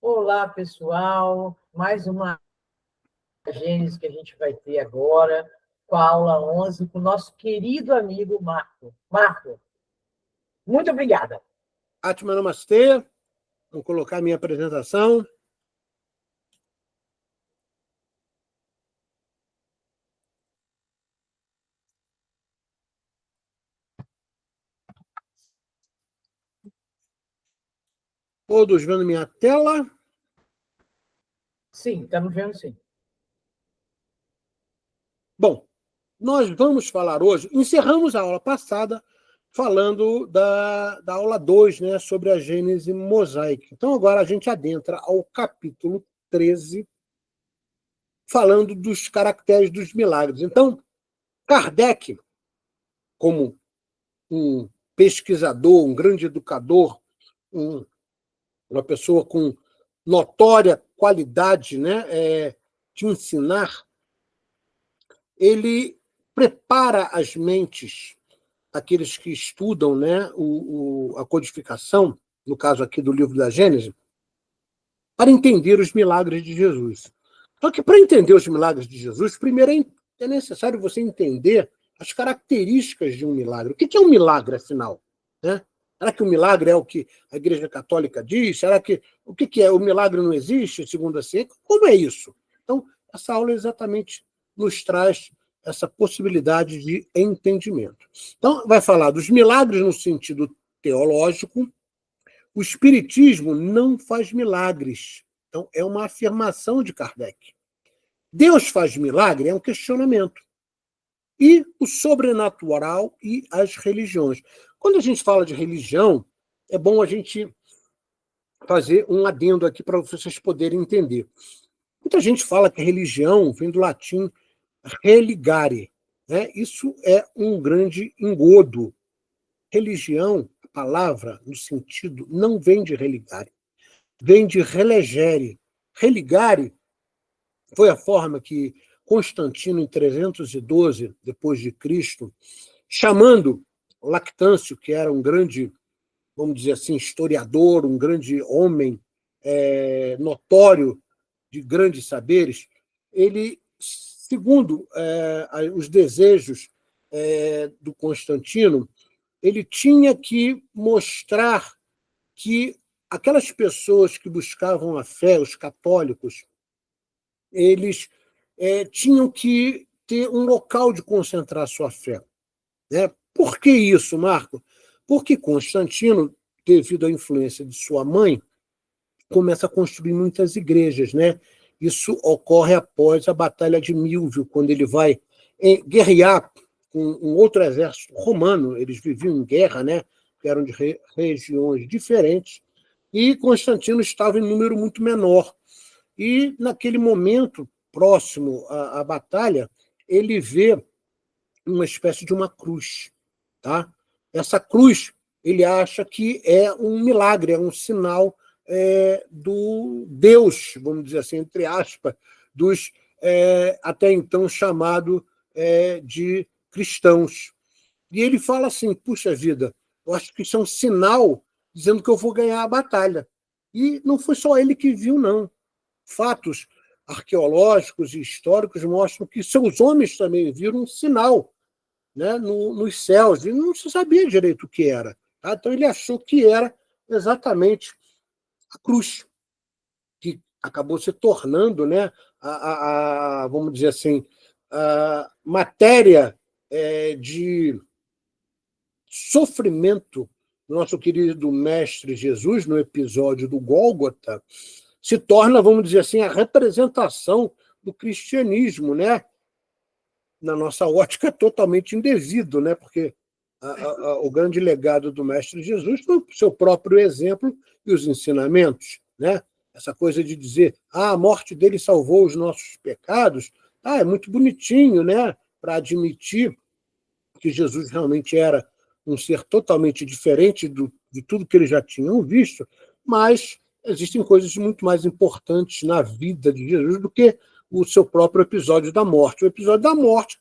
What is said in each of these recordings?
Olá, pessoal. Mais uma Gênesis que a gente vai ter agora, com a aula 11, com o nosso querido amigo Marco. Marco, muito obrigada. Atma Namastê. Vou colocar minha apresentação. Todos vendo minha tela? Sim, estamos vendo sim. Bom, nós vamos falar hoje, encerramos a aula passada falando da aula 2, né, sobre a Gênese mosaica. Então agora a gente adentra ao capítulo 13, falando dos caracteres dos milagres. Então, Kardec, como um pesquisador, um grande educador, uma pessoa com notória qualidade, né, de ensinar, ele prepara as mentes daqueles que estudam, né, a codificação, no caso aqui do livro da Gênesis, para entender os milagres de Jesus. Só que para entender os milagres de Jesus, primeiro é necessário você entender as características de um milagre. O que é um milagre, afinal? Né? Será que o milagre é o que a Igreja Católica diz? Será que o que é? O milagre não existe, segundo a ciência? Como é isso? Então, essa aula exatamente nos traz essa possibilidade de entendimento. Então, vai falar dos milagres no sentido teológico. O Espiritismo não faz milagres. Então, é uma afirmação de Kardec. Deus faz milagre é um questionamento. E o sobrenatural e as religiões. Quando a gente fala de religião, é bom a gente fazer um adendo aqui para vocês poderem entender. Muita gente fala que religião vem do latim religare. Né? Isso é um grande engodo. Religião, a palavra, no sentido, não vem de religare, vem de relegere. Religare foi a forma que Constantino, em 312 depois de Cristo, chamando Lactâncio, que era um grande, vamos dizer assim, historiador, um grande homem notório de grandes saberes, ele, segundo os desejos do Constantino, ele tinha que mostrar que aquelas pessoas que buscavam a fé, os católicos, eles tinham que ter um local de concentrar sua fé. Né? Por que isso, Marco? Porque Constantino, devido à influência de sua mãe, começa a construir muitas igrejas. Né? Isso ocorre após a Batalha de Milvio, quando ele vai guerrear com um outro exército romano. Eles viviam em guerra, né? Eram de regiões diferentes, e Constantino estava em número muito menor. E, naquele momento, próximo à batalha, ele vê uma espécie de uma cruz. Tá? Essa cruz, ele acha que é um milagre, é um sinal do Deus, vamos dizer assim, entre aspas, dos até então chamado de cristãos. E ele fala assim, puxa vida, eu acho que isso é um sinal dizendo que eu vou ganhar a batalha. E não foi só ele que viu, não. Fatos arqueológicos e históricos mostram que seus homens também viram um sinal, né, nos céus, e não se sabia direito o que era. Tá? Então ele achou que era exatamente a cruz, que acabou se tornando, né, vamos dizer assim, a matéria de sofrimento do nosso querido Mestre Jesus, no episódio do Gólgota, se torna, vamos dizer assim, a representação do cristianismo, né? Na nossa ótica, totalmente indevido, né? Porque o grande legado do Mestre Jesus foi o seu próprio exemplo e os ensinamentos, né? Essa coisa de dizer, a morte dele salvou os nossos pecados, é muito bonitinho, né? Para admitir que Jesus realmente era um ser totalmente diferente de tudo que eles já tinham visto, mas existem coisas muito mais importantes na vida de Jesus do que o seu próprio episódio da morte. O episódio da morte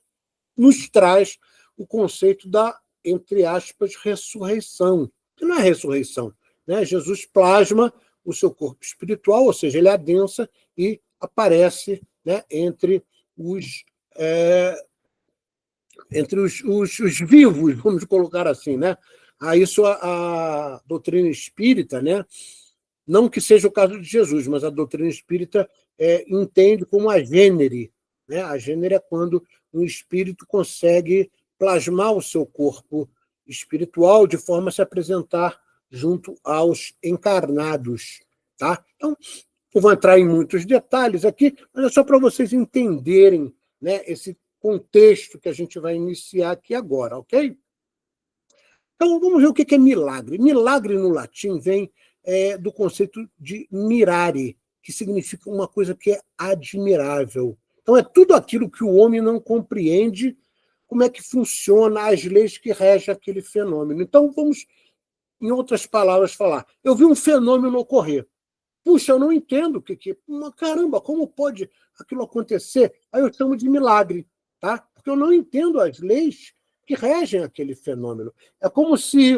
nos traz o conceito da, entre aspas, ressurreição, que não é ressurreição. Né? Jesus plasma o seu corpo espiritual, ou seja, ele adensa e aparece, né, entre os vivos, vamos colocar assim, né? Isso a doutrina espírita, né? Não que seja o caso de Jesus, mas a doutrina espírita entende como a gênere. Né? A gênere é quando um espírito consegue plasmar o seu corpo espiritual de forma a se apresentar junto aos encarnados. Tá? Então, não vou entrar em muitos detalhes aqui, mas é só para vocês entenderem, né, esse contexto que a gente vai iniciar aqui agora, ok? Então, vamos ver o que é milagre. Milagre, no latim, vem do conceito de mirare, que significa uma coisa que é admirável. Então, é tudo aquilo que o homem não compreende, como é que funciona as leis que regem aquele fenômeno. Então, vamos, em outras palavras, falar. Eu vi um fenômeno ocorrer. Puxa, eu não entendo o que. Caramba, como pode aquilo acontecer? Aí eu chamo de milagre, tá? Porque eu não entendo as leis que regem aquele fenômeno. É como se,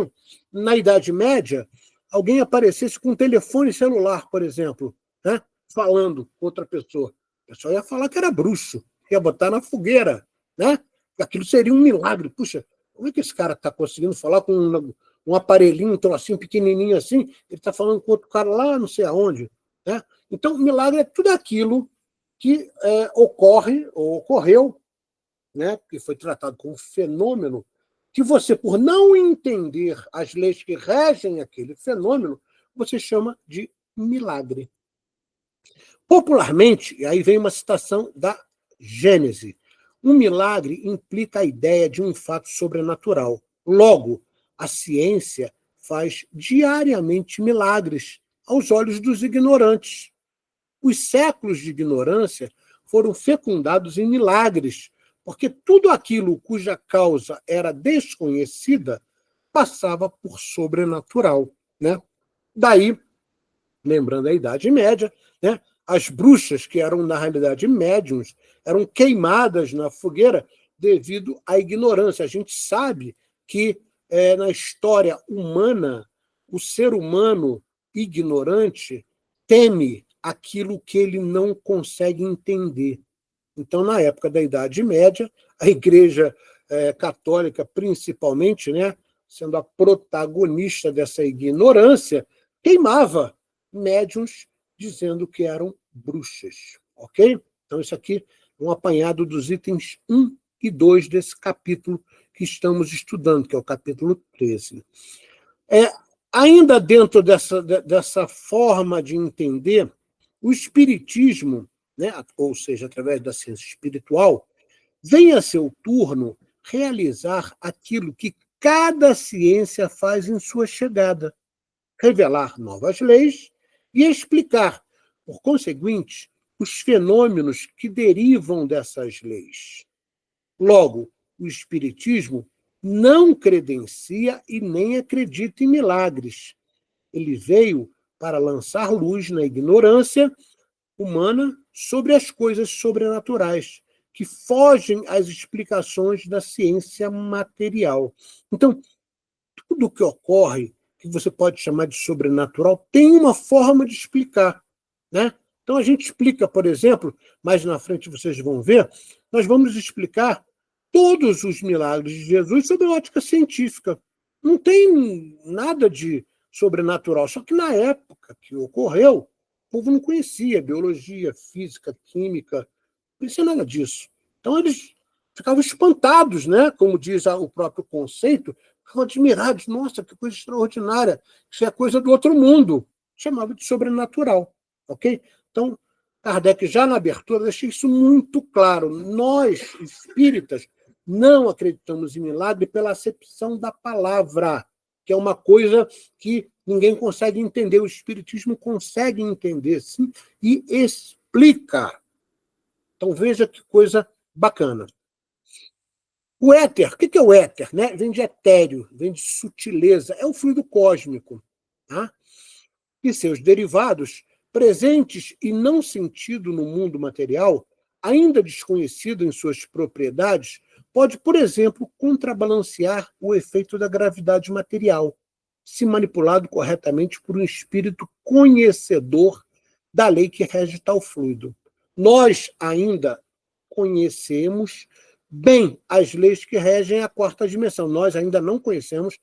na Idade Média, alguém aparecesse com um telefone celular, por exemplo, né? Falando com outra pessoa. A pessoa ia falar que era bruxo, ia botar na fogueira, né? Aquilo seria um milagre. Puxa, como é que esse cara está conseguindo falar com um aparelhinho, um trocinho pequenininho assim, ele está falando com outro cara lá, não sei aonde. Né? Então, milagre é tudo aquilo que ocorre ou ocorreu, né, que foi tratado como fenômeno, que você, por não entender as leis que regem aquele fenômeno, você chama de milagre. Popularmente, e aí vem uma citação da Gênese, um milagre implica a ideia de um fato sobrenatural. Logo, a ciência faz diariamente milagres aos olhos dos ignorantes. Os séculos de ignorância foram fecundados em milagres, porque tudo aquilo cuja causa era desconhecida passava por sobrenatural. Né? Daí, lembrando a Idade Média, né, as bruxas, que eram, na realidade, médiuns, eram queimadas na fogueira devido à ignorância. A gente sabe que, na história humana, o ser humano ignorante teme aquilo que ele não consegue entender. Então, na época da Idade Média, a Igreja Católica, principalmente, né, sendo a protagonista dessa ignorância, queimava médiuns dizendo que eram bruxas. Ok? Então, isso aqui é um apanhado dos itens 1 e 2 desse capítulo que estamos estudando, que é o capítulo 13. Ainda dentro dessa forma de entender, o Espiritismo, né, ou seja, através da ciência espiritual, vem a seu turno realizar aquilo que cada ciência faz em sua chegada: revelar novas leis e explicar, por conseguinte, os fenômenos que derivam dessas leis. Logo, o Espiritismo não credencia e nem acredita em milagres. Ele veio para lançar luz na ignorância humana sobre as coisas sobrenaturais, que fogem às explicações da ciência material. Então, tudo o que ocorre, que você pode chamar de sobrenatural, tem uma forma de explicar. Né? Então, a gente explica, por exemplo, mais na frente vocês vão ver, nós vamos explicar todos os milagres de Jesus sob a ótica científica. Não tem nada de sobrenatural, só que na época que ocorreu, o povo não conhecia biologia, física, química, não conhecia nada disso. Então, eles ficavam espantados, né? Como diz o próprio conceito, ficavam admirados. Nossa, que coisa extraordinária, isso é coisa do outro mundo. Chamava de sobrenatural. Ok? Então, Kardec, já na abertura, deixa isso muito claro. Nós, espíritas, não acreditamos em milagre pela acepção da palavra, que é uma coisa que ninguém consegue entender. O Espiritismo consegue entender, sim, e explica. Então, veja que coisa bacana. O éter, o que é o éter? Né? Vem de etéreo, vem de sutileza, é o fluido cósmico. Tá? E seus derivados, presentes e não sentido no mundo material, ainda desconhecido em suas propriedades, pode, por exemplo, contrabalancear o efeito da gravidade material. se manipulado corretamente por um espírito conhecedor da lei que rege tal fluido. Nós ainda conhecemos bem as leis que regem a quarta dimensão. Nós ainda não conhecemos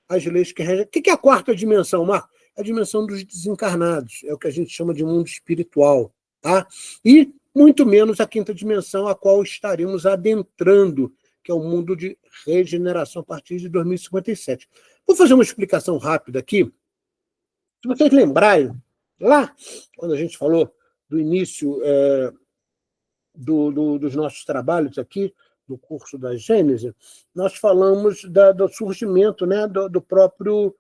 as leis que regem. O que é a quarta dimensão, Marco? É a dimensão dos desencarnados. É o que a gente chama de mundo espiritual. Tá? E muito menos a quinta dimensão, a qual estaremos adentrando, que é o mundo de regeneração a partir de 2057. Vou fazer uma explicação rápida aqui. Se vocês lembrarem, lá, quando a gente falou do início dos nossos trabalhos aqui, no curso da Gênese, nós falamos do surgimento, né, do próprio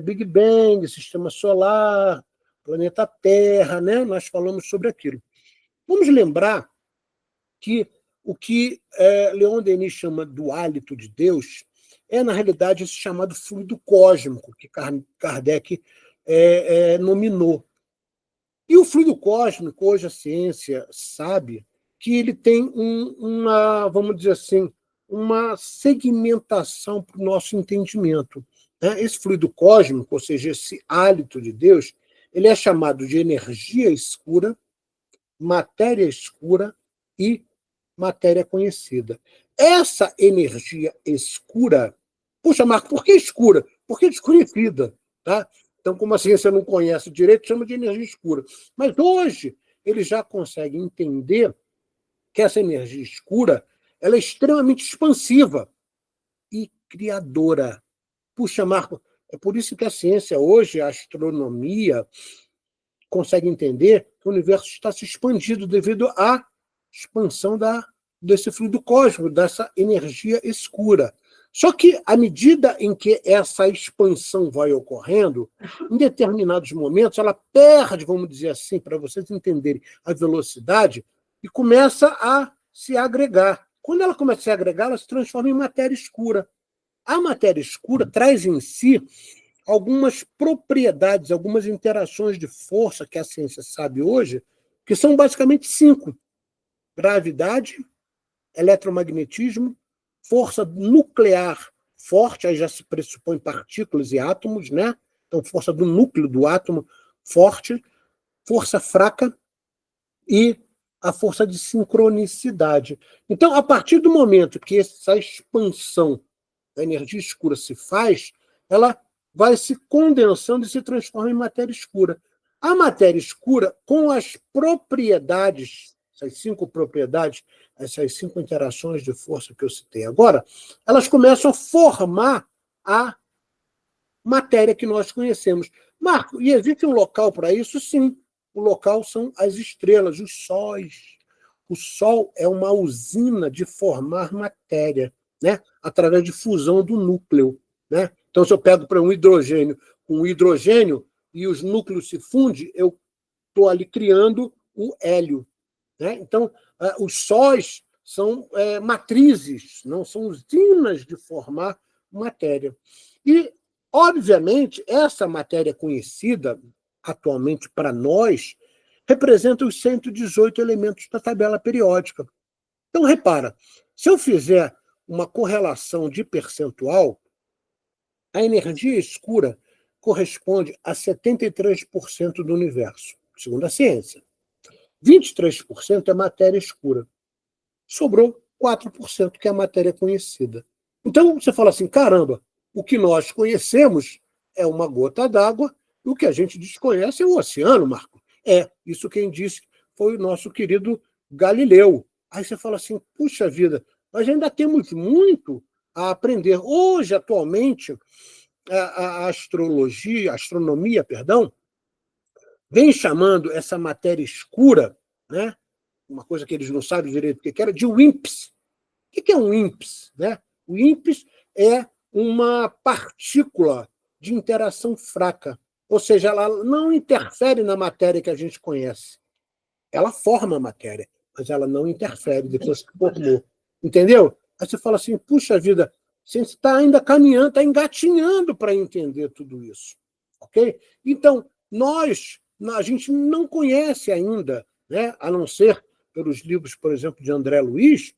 Big Bang, sistema solar, planeta Terra, né? Nós falamos sobre aquilo. Vamos lembrar que o que Leon Denis chama do hálito de Deus é, na realidade, esse chamado fluido cósmico, que Kardec nominou. E o fluido cósmico, hoje a ciência sabe que ele tem vamos dizer assim, uma segmentação para o nosso entendimento. Né? Esse fluido cósmico, ou seja, esse hálito de Deus, ele é chamado de energia escura, matéria escura e matéria conhecida. Essa energia escura, puxa, Marco, por que escura? Porque desconhecida. Tá? Então, como a ciência não conhece direito, chama de energia escura. Mas hoje, eles já conseguem entender que essa energia escura ela é extremamente expansiva e criadora. Puxa, Marco, é por isso que a ciência hoje, a astronomia, consegue entender que o universo está se expandindo devido à expansão desse fluido cósmico, dessa energia escura. Só que, à medida em que essa expansão vai ocorrendo, em determinados momentos, ela perde, vamos dizer assim, para vocês entenderem a velocidade, e começa a se agregar. Quando ela começa a se agregar, ela se transforma em matéria escura. A matéria escura traz em si algumas propriedades, algumas interações de força que a ciência sabe hoje, que são basicamente 5. Gravidade, eletromagnetismo, força nuclear forte, aí já se pressupõe partículas e átomos, né? Então, força do núcleo do átomo forte, força fraca e a força de sincronicidade. Então, a partir do momento que essa expansão da energia escura se faz, ela vai se condensando e se transforma em matéria escura. A matéria escura, com as propriedades, essas 5 propriedades, essas 5 interações de força que eu citei agora, elas começam a formar a matéria que nós conhecemos. Marco, e existe um local para isso? Sim. O local são as estrelas, os sóis. O Sol é uma usina de formar matéria, né? Através de fusão do núcleo. Né? Então, se eu pego para um hidrogênio e os núcleos se fundem, eu estou ali criando o hélio. Né? Então, os sóis são matrizes, não são usinas de formar matéria. E, obviamente, essa matéria conhecida, atualmente para nós, representa os 118 elementos da tabela periódica. Então, repara, se eu fizer uma correlação de percentual, a energia escura corresponde a 73% do universo, segundo a ciência. 23% é matéria escura. Sobrou 4%, que é a matéria conhecida. Então, você fala assim, caramba, o que nós conhecemos é uma gota d'água, e o que a gente desconhece é o oceano, Marco. Isso quem disse foi o nosso querido Galileu. Aí você fala assim, puxa vida, nós ainda temos muito a aprender. Hoje, atualmente, a astronomia, vem chamando essa matéria escura, né? Uma coisa que eles não sabem direito o que era, de WIMPs. O que é um WIMPs? Né? O WIMPs é uma partícula de interação fraca, ou seja, ela não interfere na matéria que a gente conhece. Ela forma a matéria, mas ela não interfere depois que formou. Entendeu? Aí você fala assim, puxa vida, você está ainda caminhando, está engatinhando para entender tudo isso. Ok? Então, a gente não conhece ainda, né, a não ser pelos livros, por exemplo, de André Luiz,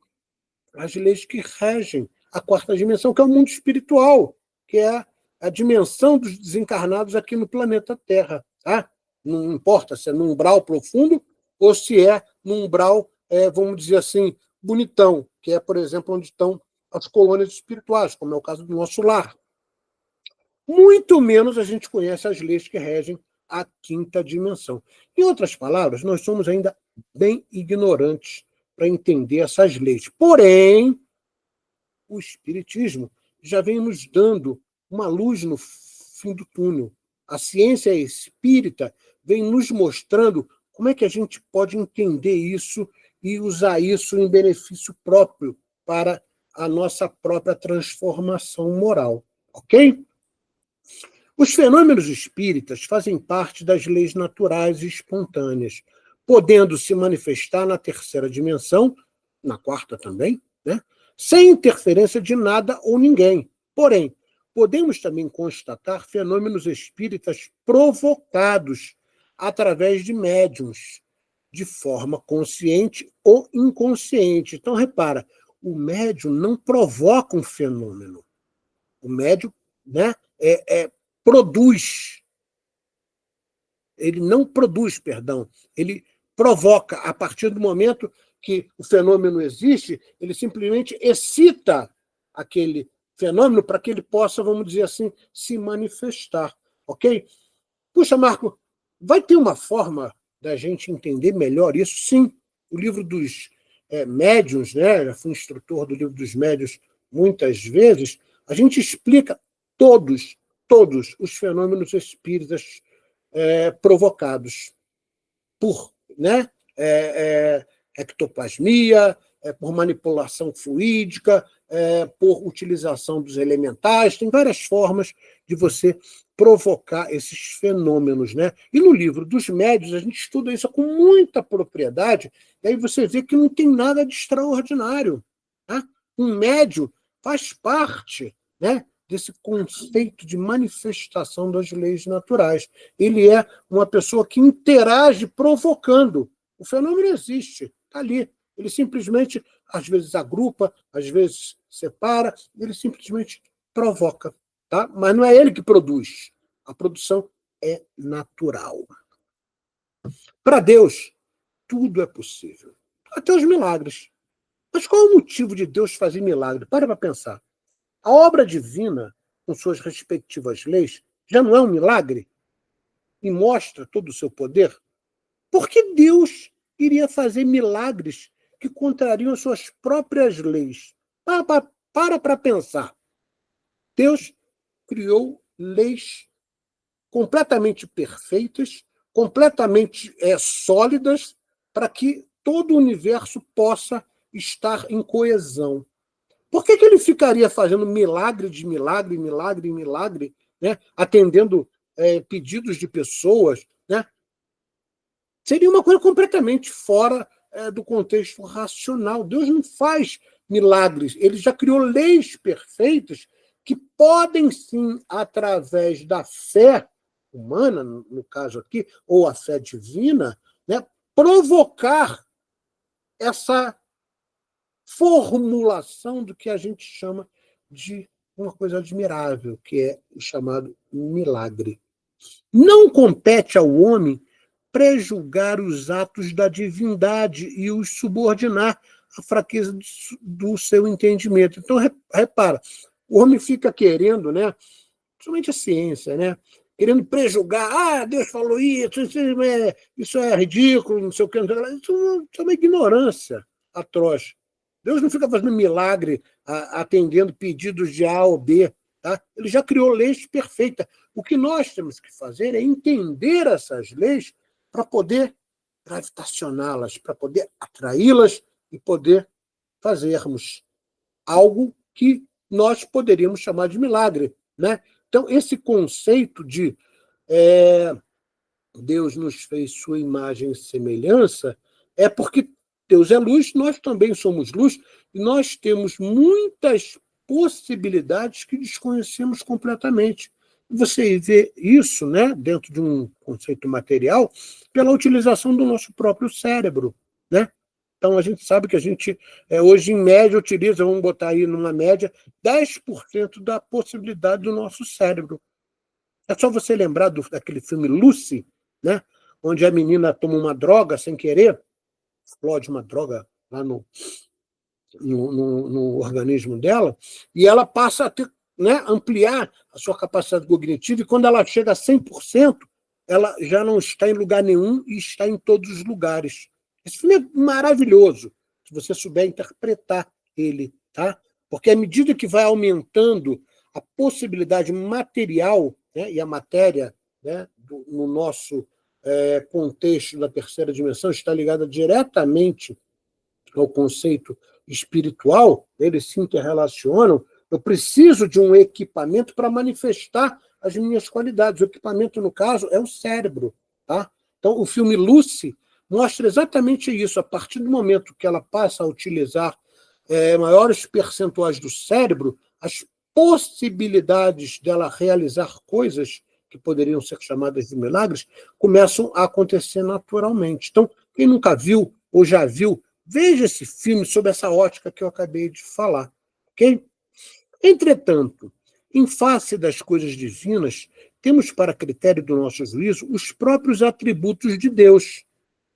as leis que regem a quarta dimensão, que é o mundo espiritual, que é a dimensão dos desencarnados aqui no planeta Terra. Tá? Não importa se é num umbral profundo ou se é num umbral, vamos dizer assim, bonitão, que é, por exemplo, onde estão as colônias espirituais, como é o caso do nosso lar. Muito menos a gente conhece as leis que regem a quinta dimensão. Em outras palavras, nós somos ainda bem ignorantes para entender essas leis. Porém, o Espiritismo já vem nos dando uma luz no fim do túnel. A ciência espírita vem nos mostrando como é que a gente pode entender isso e usar isso em benefício próprio para a nossa própria transformação moral. Ok? Os fenômenos espíritas fazem parte das leis naturais e espontâneas, podendo se manifestar na terceira dimensão, na quarta também, né? Sem interferência de nada ou ninguém. Porém, podemos também constatar fenômenos espíritas provocados através de médiuns, de forma consciente ou inconsciente. Então, repara, o médium não provoca um fenômeno. O médium, né, produz. Ele não produz, perdão, ele provoca. A partir do momento que o fenômeno existe, ele simplesmente excita aquele fenômeno para que ele possa, vamos dizer assim, se manifestar. Ok? Puxa, Marco, vai ter uma forma da gente entender melhor isso? Sim. O livro dos médiuns, né? Eu fui instrutor do livro dos médiuns muitas vezes, a gente explica todos os fenômenos espíritas provocados por, né, ectoplasmia, por manipulação fluídica, por utilização dos elementais. Tem várias formas de você provocar esses fenômenos, né? E no livro dos médiuns, a gente estuda isso com muita propriedade, e aí você vê que não tem nada de extraordinário. Tá? Um médium faz parte, né, desse conceito de manifestação das leis naturais. Ele é uma pessoa que interage provocando. O fenômeno existe, está ali. Ele simplesmente, às vezes, agrupa, às vezes separa, ele simplesmente provoca. Tá? Mas não é ele que produz. A produção é natural. Para Deus, tudo é possível. Até os milagres. Mas qual é o motivo de Deus fazer milagre? Para pensar. A obra divina, com suas respectivas leis, já não é um milagre? E mostra todo o seu poder? Por que Deus iria fazer milagres que contrariam as suas próprias leis? Para pensar. Deus criou leis completamente perfeitas, completamente sólidas, para que todo o universo possa estar em coesão. Por que ele ficaria fazendo milagre de milagre, milagre, milagre, né? Atendendo pedidos de pessoas? Né? Seria uma coisa completamente fora do contexto racional. Deus não faz milagres. Ele já criou leis perfeitas que podem, sim, através da fé humana, no caso aqui, ou a fé divina, né, provocar essa formulação do que a gente chama de uma coisa admirável, que é o chamado milagre. Não compete ao homem prejulgar os atos da divindade e os subordinar à fraqueza do seu entendimento. Então, repara, o homem fica querendo, né, principalmente a ciência, né, querendo prejulgar, Deus falou isso é ridículo, não sei o que, isso é uma ignorância atroz. Deus não fica fazendo milagre atendendo pedidos de A ou B. Tá? Ele já criou leis perfeitas. O que nós temos que fazer é entender essas leis para poder gravitacioná-las, para poder atraí-las e poder fazermos algo que nós poderíamos chamar de milagre. Né? Então, esse conceito de Deus nos fez sua imagem e semelhança é porque Deus é luz, nós também somos luz, e nós temos muitas possibilidades que desconhecemos completamente. Você vê isso, né, dentro de um conceito material pela utilização do nosso próprio cérebro. Né? Então, a gente sabe que a gente, hoje, em média, utiliza, vamos botar aí numa média, 10% da possibilidade do nosso cérebro. É só você lembrar daquele filme Lucy, né? Onde a menina toma uma droga sem querer, explode uma droga lá no organismo dela, e ela passa a ter, né, ampliar a sua capacidade cognitiva, e quando ela chega a 100%, ela já não está em lugar nenhum e está em todos os lugares. Esse filme é maravilhoso, se você souber interpretar ele, tá? Porque à medida que vai aumentando a possibilidade material, né, e a matéria, né, no nosso contexto da terceira dimensão está ligada diretamente ao conceito espiritual, eles se interrelacionam, eu preciso de um equipamento para manifestar as minhas qualidades. O equipamento, no caso, é o cérebro. Tá? Então, o filme Lucy mostra exatamente isso. A partir do momento que ela passa a utilizar maiores percentuais do cérebro, as possibilidades dela realizar coisas que poderiam ser chamadas de milagres começam a acontecer naturalmente. Então, quem nunca viu ou já viu, veja esse filme sob essa ótica que eu acabei de falar. Okay? Entretanto, em face das coisas divinas, temos para critério do nosso juízo os próprios atributos de Deus.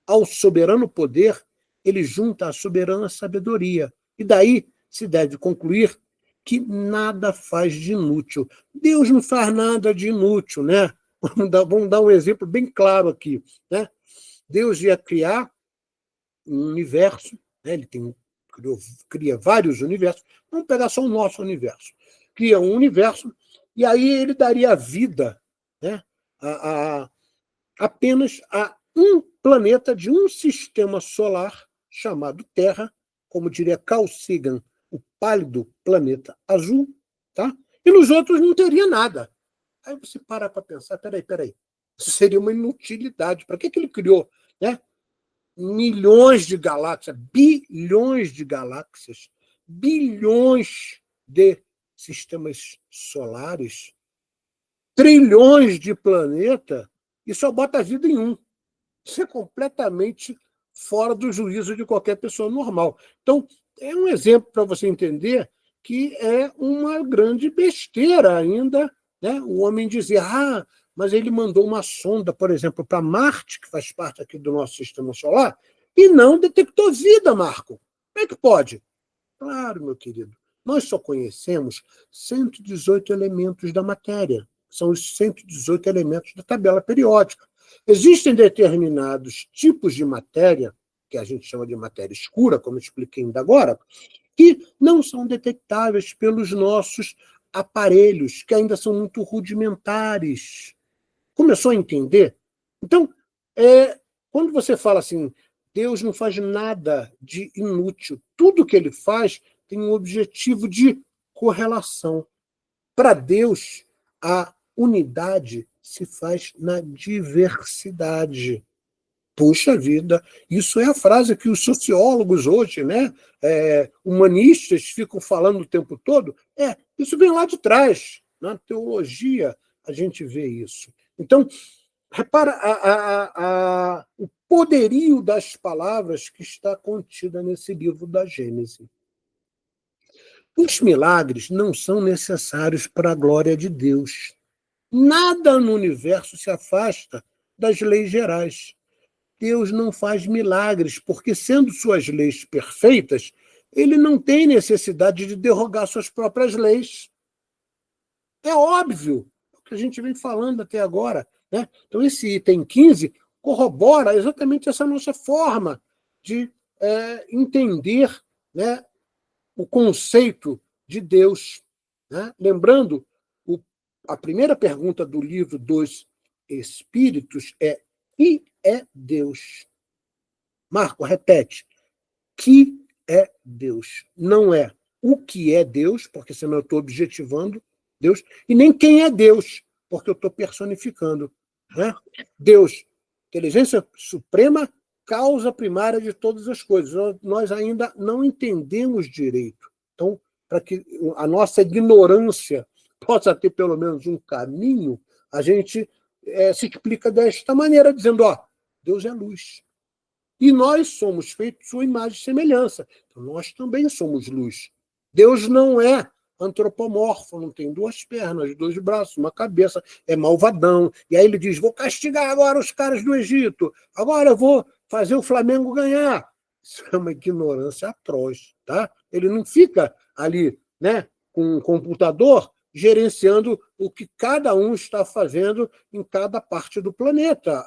Ao soberano poder, ele junta a soberana sabedoria. E daí se deve concluir que nada faz de inútil. Deus não faz nada de inútil, né? Vamos dar um exemplo bem claro aqui, né? Deus ia criar um universo, né? Ele cria vários universos. Vamos pegar só o nosso universo. Cria um universo e aí ele daria vida, né, apenas a um planeta de um sistema solar chamado Terra, como diria Carl Sagan, o pálido planeta azul, tá? E nos outros não teria nada. Aí você para pensar, peraí, isso seria uma inutilidade. Para que ele criou, né, milhões de galáxias, bilhões de galáxias, bilhões de sistemas solares, trilhões de planetas, e só bota a vida em um? Isso é completamente fora do juízo de qualquer pessoa normal. Então, é um exemplo para você entender que é uma grande besteira ainda, né? O homem dizer, mas ele mandou uma sonda, por exemplo, para Marte, que faz parte aqui do nosso sistema solar, e não detectou vida, Marco. Como é que pode? Claro, meu querido. Nós só conhecemos 118 elementos da matéria. São os 118 elementos da tabela periódica. Existem determinados tipos de matéria, que a gente chama de matéria escura, como eu expliquei ainda agora, que não são detectáveis pelos nossos aparelhos, que ainda são muito rudimentares. Começou a entender? Então, quando você fala assim, Deus não faz nada de inútil. Tudo que ele faz tem um objetivo de correlação. Para Deus, a unidade se faz na diversidade. Puxa vida, isso é a frase que os sociólogos hoje, né, humanistas, ficam falando o tempo todo. Isso vem lá de trás. Na teologia, a gente vê isso. Então, repara o poderio das palavras que está contida nesse livro da Gênesis. Os milagres não são necessários para a glória de Deus. Nada no universo se afasta das leis gerais. Deus não faz milagres, porque, sendo suas leis perfeitas, ele não tem necessidade de derrogar suas próprias leis. É óbvio, o que a gente vem falando até agora, né? Então, esse item 15 corrobora exatamente essa nossa forma de entender, né, o conceito de Deus. Né? Lembrando, a primeira pergunta do livro dos Espíritos é: que é Deus? Marco, repete. Que é Deus? Não é o que é Deus, porque senão eu estou objetivando Deus, e nem quem é Deus, porque eu estou personificando. Né? Deus, inteligência suprema, causa primária de todas as coisas. Nós ainda não entendemos direito. Então, para que a nossa ignorância possa ter pelo menos um caminho, a gente se explica desta maneira, dizendo, Deus é luz. E nós somos feitos sua imagem e semelhança. Então, nós também somos luz. Deus não é antropomorfo, não tem duas pernas, dois braços, uma cabeça, é malvadão. E aí ele diz, vou castigar agora os caras do Egito, agora eu vou fazer o Flamengo ganhar. Isso é uma ignorância atroz. Tá? Ele não fica ali, né, com um computador gerenciando o que cada um está fazendo em cada parte do planeta.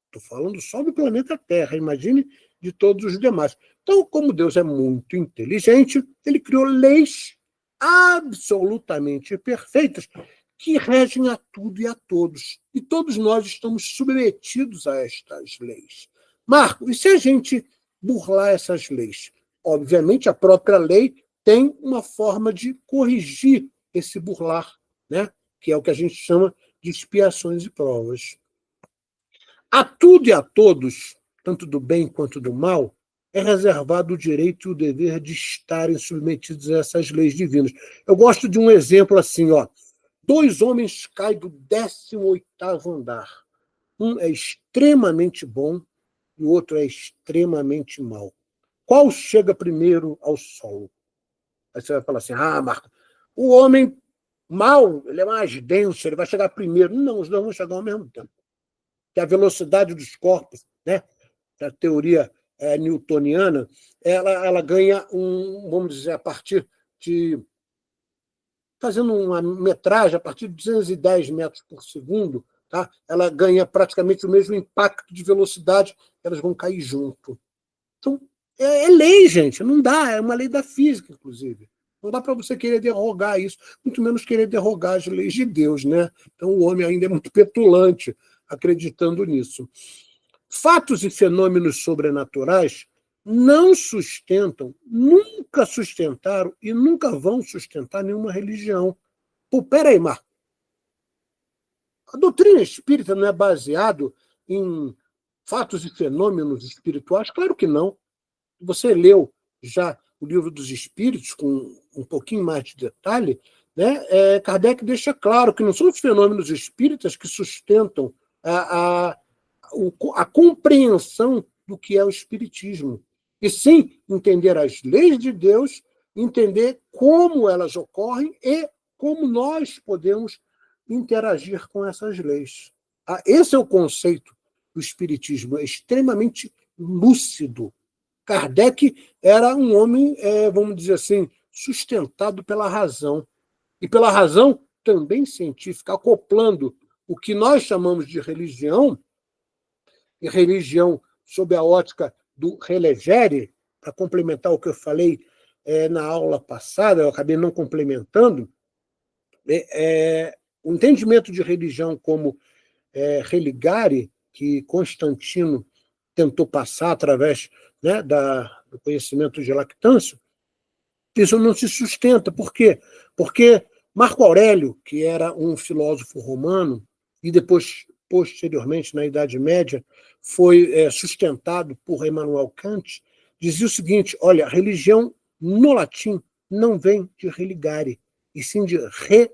Estou falando só do planeta Terra, imagine de todos os demais. Então, como Deus é muito inteligente, ele criou leis absolutamente perfeitas que regem a tudo e a todos. E todos nós estamos submetidos a estas leis. Marco, e se a gente burlar essas leis? Obviamente, a própria lei tem uma forma de corrigir esse burlar, né? Que é o que a gente chama de expiações e provas. A tudo e a todos, tanto do bem quanto do mal, é reservado o direito e o dever de estarem submetidos a essas leis divinas. Eu gosto de um exemplo assim, ó. 2 homens caem do 18º andar. Um é extremamente bom e o outro é extremamente mau. Qual chega primeiro ao solo? Aí você vai falar assim, Marco, o homem mau, ele é mais denso, ele vai chegar primeiro. Não, os dois vão chegar ao mesmo tempo. Que a velocidade dos corpos, né, da teoria newtoniana, ela ganha vamos dizer, a partir de, fazendo uma metragem a partir de 210 metros por segundo, tá? Ela ganha praticamente o mesmo impacto de velocidade, elas vão cair junto. Então, é lei, gente, não dá, é uma lei da física, inclusive. Não dá para você querer derrogar isso, muito menos querer derrogar as leis de Deus, né? Então o homem ainda é muito petulante acreditando nisso. Fatos e fenômenos sobrenaturais não sustentam, nunca sustentaram e nunca vão sustentar nenhuma religião. Pô, peraí, Marco. A doutrina espírita não é baseado em fatos e fenômenos espirituais? Claro que não. Você leu já o Livro dos Espíritos, com um pouquinho mais de detalhe, né? Kardec deixa claro que não são os fenômenos espíritas que sustentam a compreensão do que é o Espiritismo. E sim, entender as leis de Deus, entender como elas ocorrem e como nós podemos interagir com essas leis. Esse é o conceito do Espiritismo, é extremamente lúcido. Kardec era um homem, vamos dizer assim, sustentado pela razão. E pela razão também científica, acoplando o que nós chamamos de religião, e religião sob a ótica do Relegere, para complementar o que eu falei na aula passada, eu acabei não complementando, o entendimento de religião como religare, que Constantino tentou passar através, né, do conhecimento de Lactâncio, isso não se sustenta. Por quê? Porque Marco Aurélio, que era um filósofo romano, e depois, posteriormente, na Idade Média, foi sustentado por Immanuel Kant, dizia o seguinte, olha, a religião no latim não vem de religare, e sim de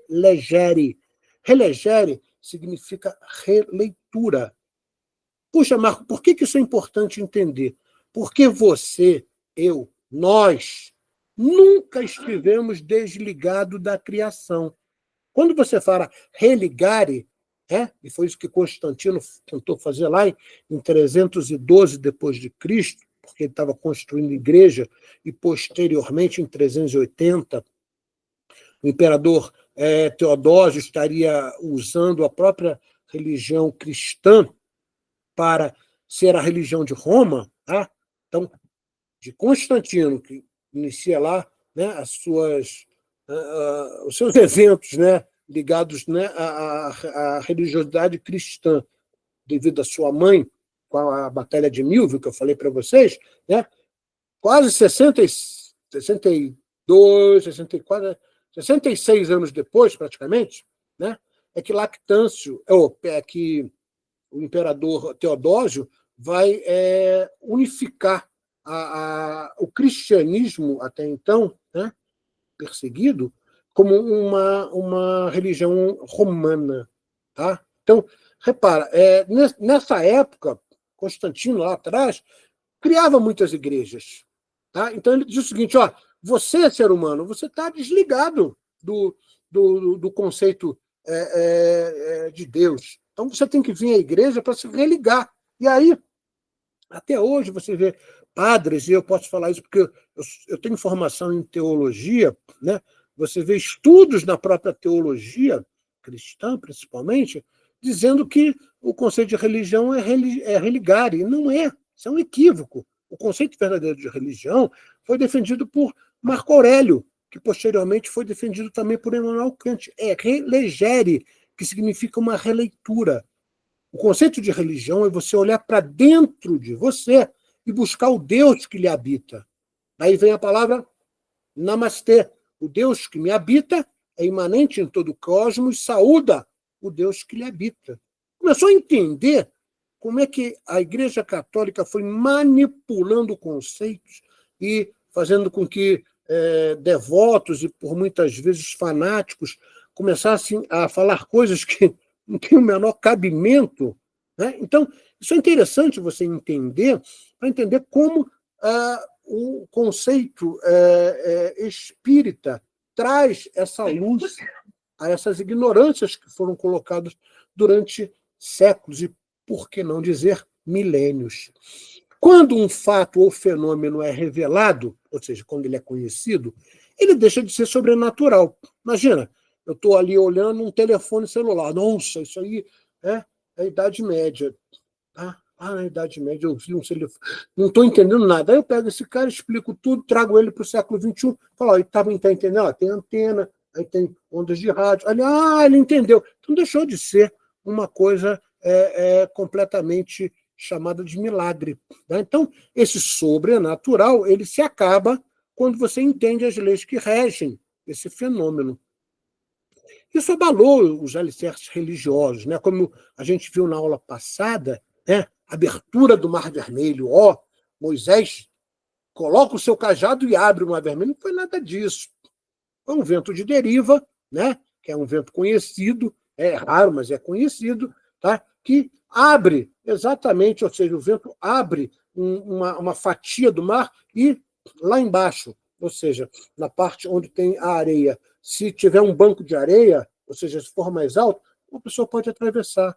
relegere. Relegere significa releitura. Puxa, Marco, por que isso é importante entender? Porque você, eu, nós, nunca estivemos desligados da criação. Quando você fala religare, e foi isso que Constantino tentou fazer lá em 312 depois de Cristo, porque ele estava construindo igreja, e posteriormente, em 380, o imperador Teodósio estaria usando a própria religião cristã para ser a religião de Roma, tá? Então, de Constantino, que inicia lá, né, os seus eventos, né, ligados, né, à religiosidade cristã, devido à sua mãe, com a Batalha de Milvio, que eu falei para vocês, né, quase 62, 64, 66 anos depois, praticamente, né, é que Lactâncio, que o imperador Teodósio vai unificar o cristianismo, até então, né, perseguido, como uma religião romana. Tá? Então, repara, nessa época, Constantino, lá atrás, criava muitas igrejas. Tá? Então ele diz o seguinte, ó, você, ser humano, você está desligado do conceito de Deus. Então você tem que vir à igreja para se religar. E aí, até hoje, você vê padres, e eu posso falar isso porque eu tenho formação em teologia, né? Você vê estudos na própria teologia cristã, principalmente, dizendo que o conceito de religião é religar, e não é. Isso é um equívoco. O conceito verdadeiro de religião foi defendido por Marco Aurélio, que posteriormente foi defendido também por Emmanuel Kant. É relegere, que significa uma releitura. O conceito de religião é você olhar para dentro de você e buscar o Deus que lhe habita. Aí vem a palavra namastê. O Deus que me habita é imanente em todo o cosmos, saúda o Deus que lhe habita. Começou a entender como é que a Igreja Católica foi manipulando conceitos e fazendo com que devotos e, por muitas vezes, fanáticos começassem a falar coisas que não têm o menor cabimento. Né? Então, isso é interessante você entender, para entender como o conceito espírita traz essa luz a essas ignorâncias que foram colocadas durante séculos e, por que não dizer, milênios. Quando um fato ou fenômeno é revelado, ou seja, quando ele é conhecido, ele deixa de ser sobrenatural. Imagina, eu estou ali olhando um telefone celular. Nossa, isso aí é a Idade Média. Tá? Na Idade Média eu vi um telefone. Não estou entendendo nada. Aí eu pego esse cara, explico tudo, trago ele para o século XXI, falo, ele está entendendo? Tem antena, aí tem ondas de rádio. Ele entendeu. Então deixou de ser uma coisa completamente chamada de milagre. Tá? Então, esse sobrenatural ele se acaba quando você entende as leis que regem esse fenômeno. Isso abalou os alicerces religiosos, né? Como a gente viu na aula passada, né? Abertura do Mar Vermelho. Moisés coloca o seu cajado e abre o Mar Vermelho. Não foi nada disso. Foi um vento de deriva, né? Que é um vento conhecido, é raro, mas é conhecido, tá? Que abre exatamente, ou seja, o vento abre uma fatia do mar e lá embaixo, ou seja, na parte onde tem a areia, se tiver um banco de areia, ou seja, se for mais alto, uma pessoa pode atravessar.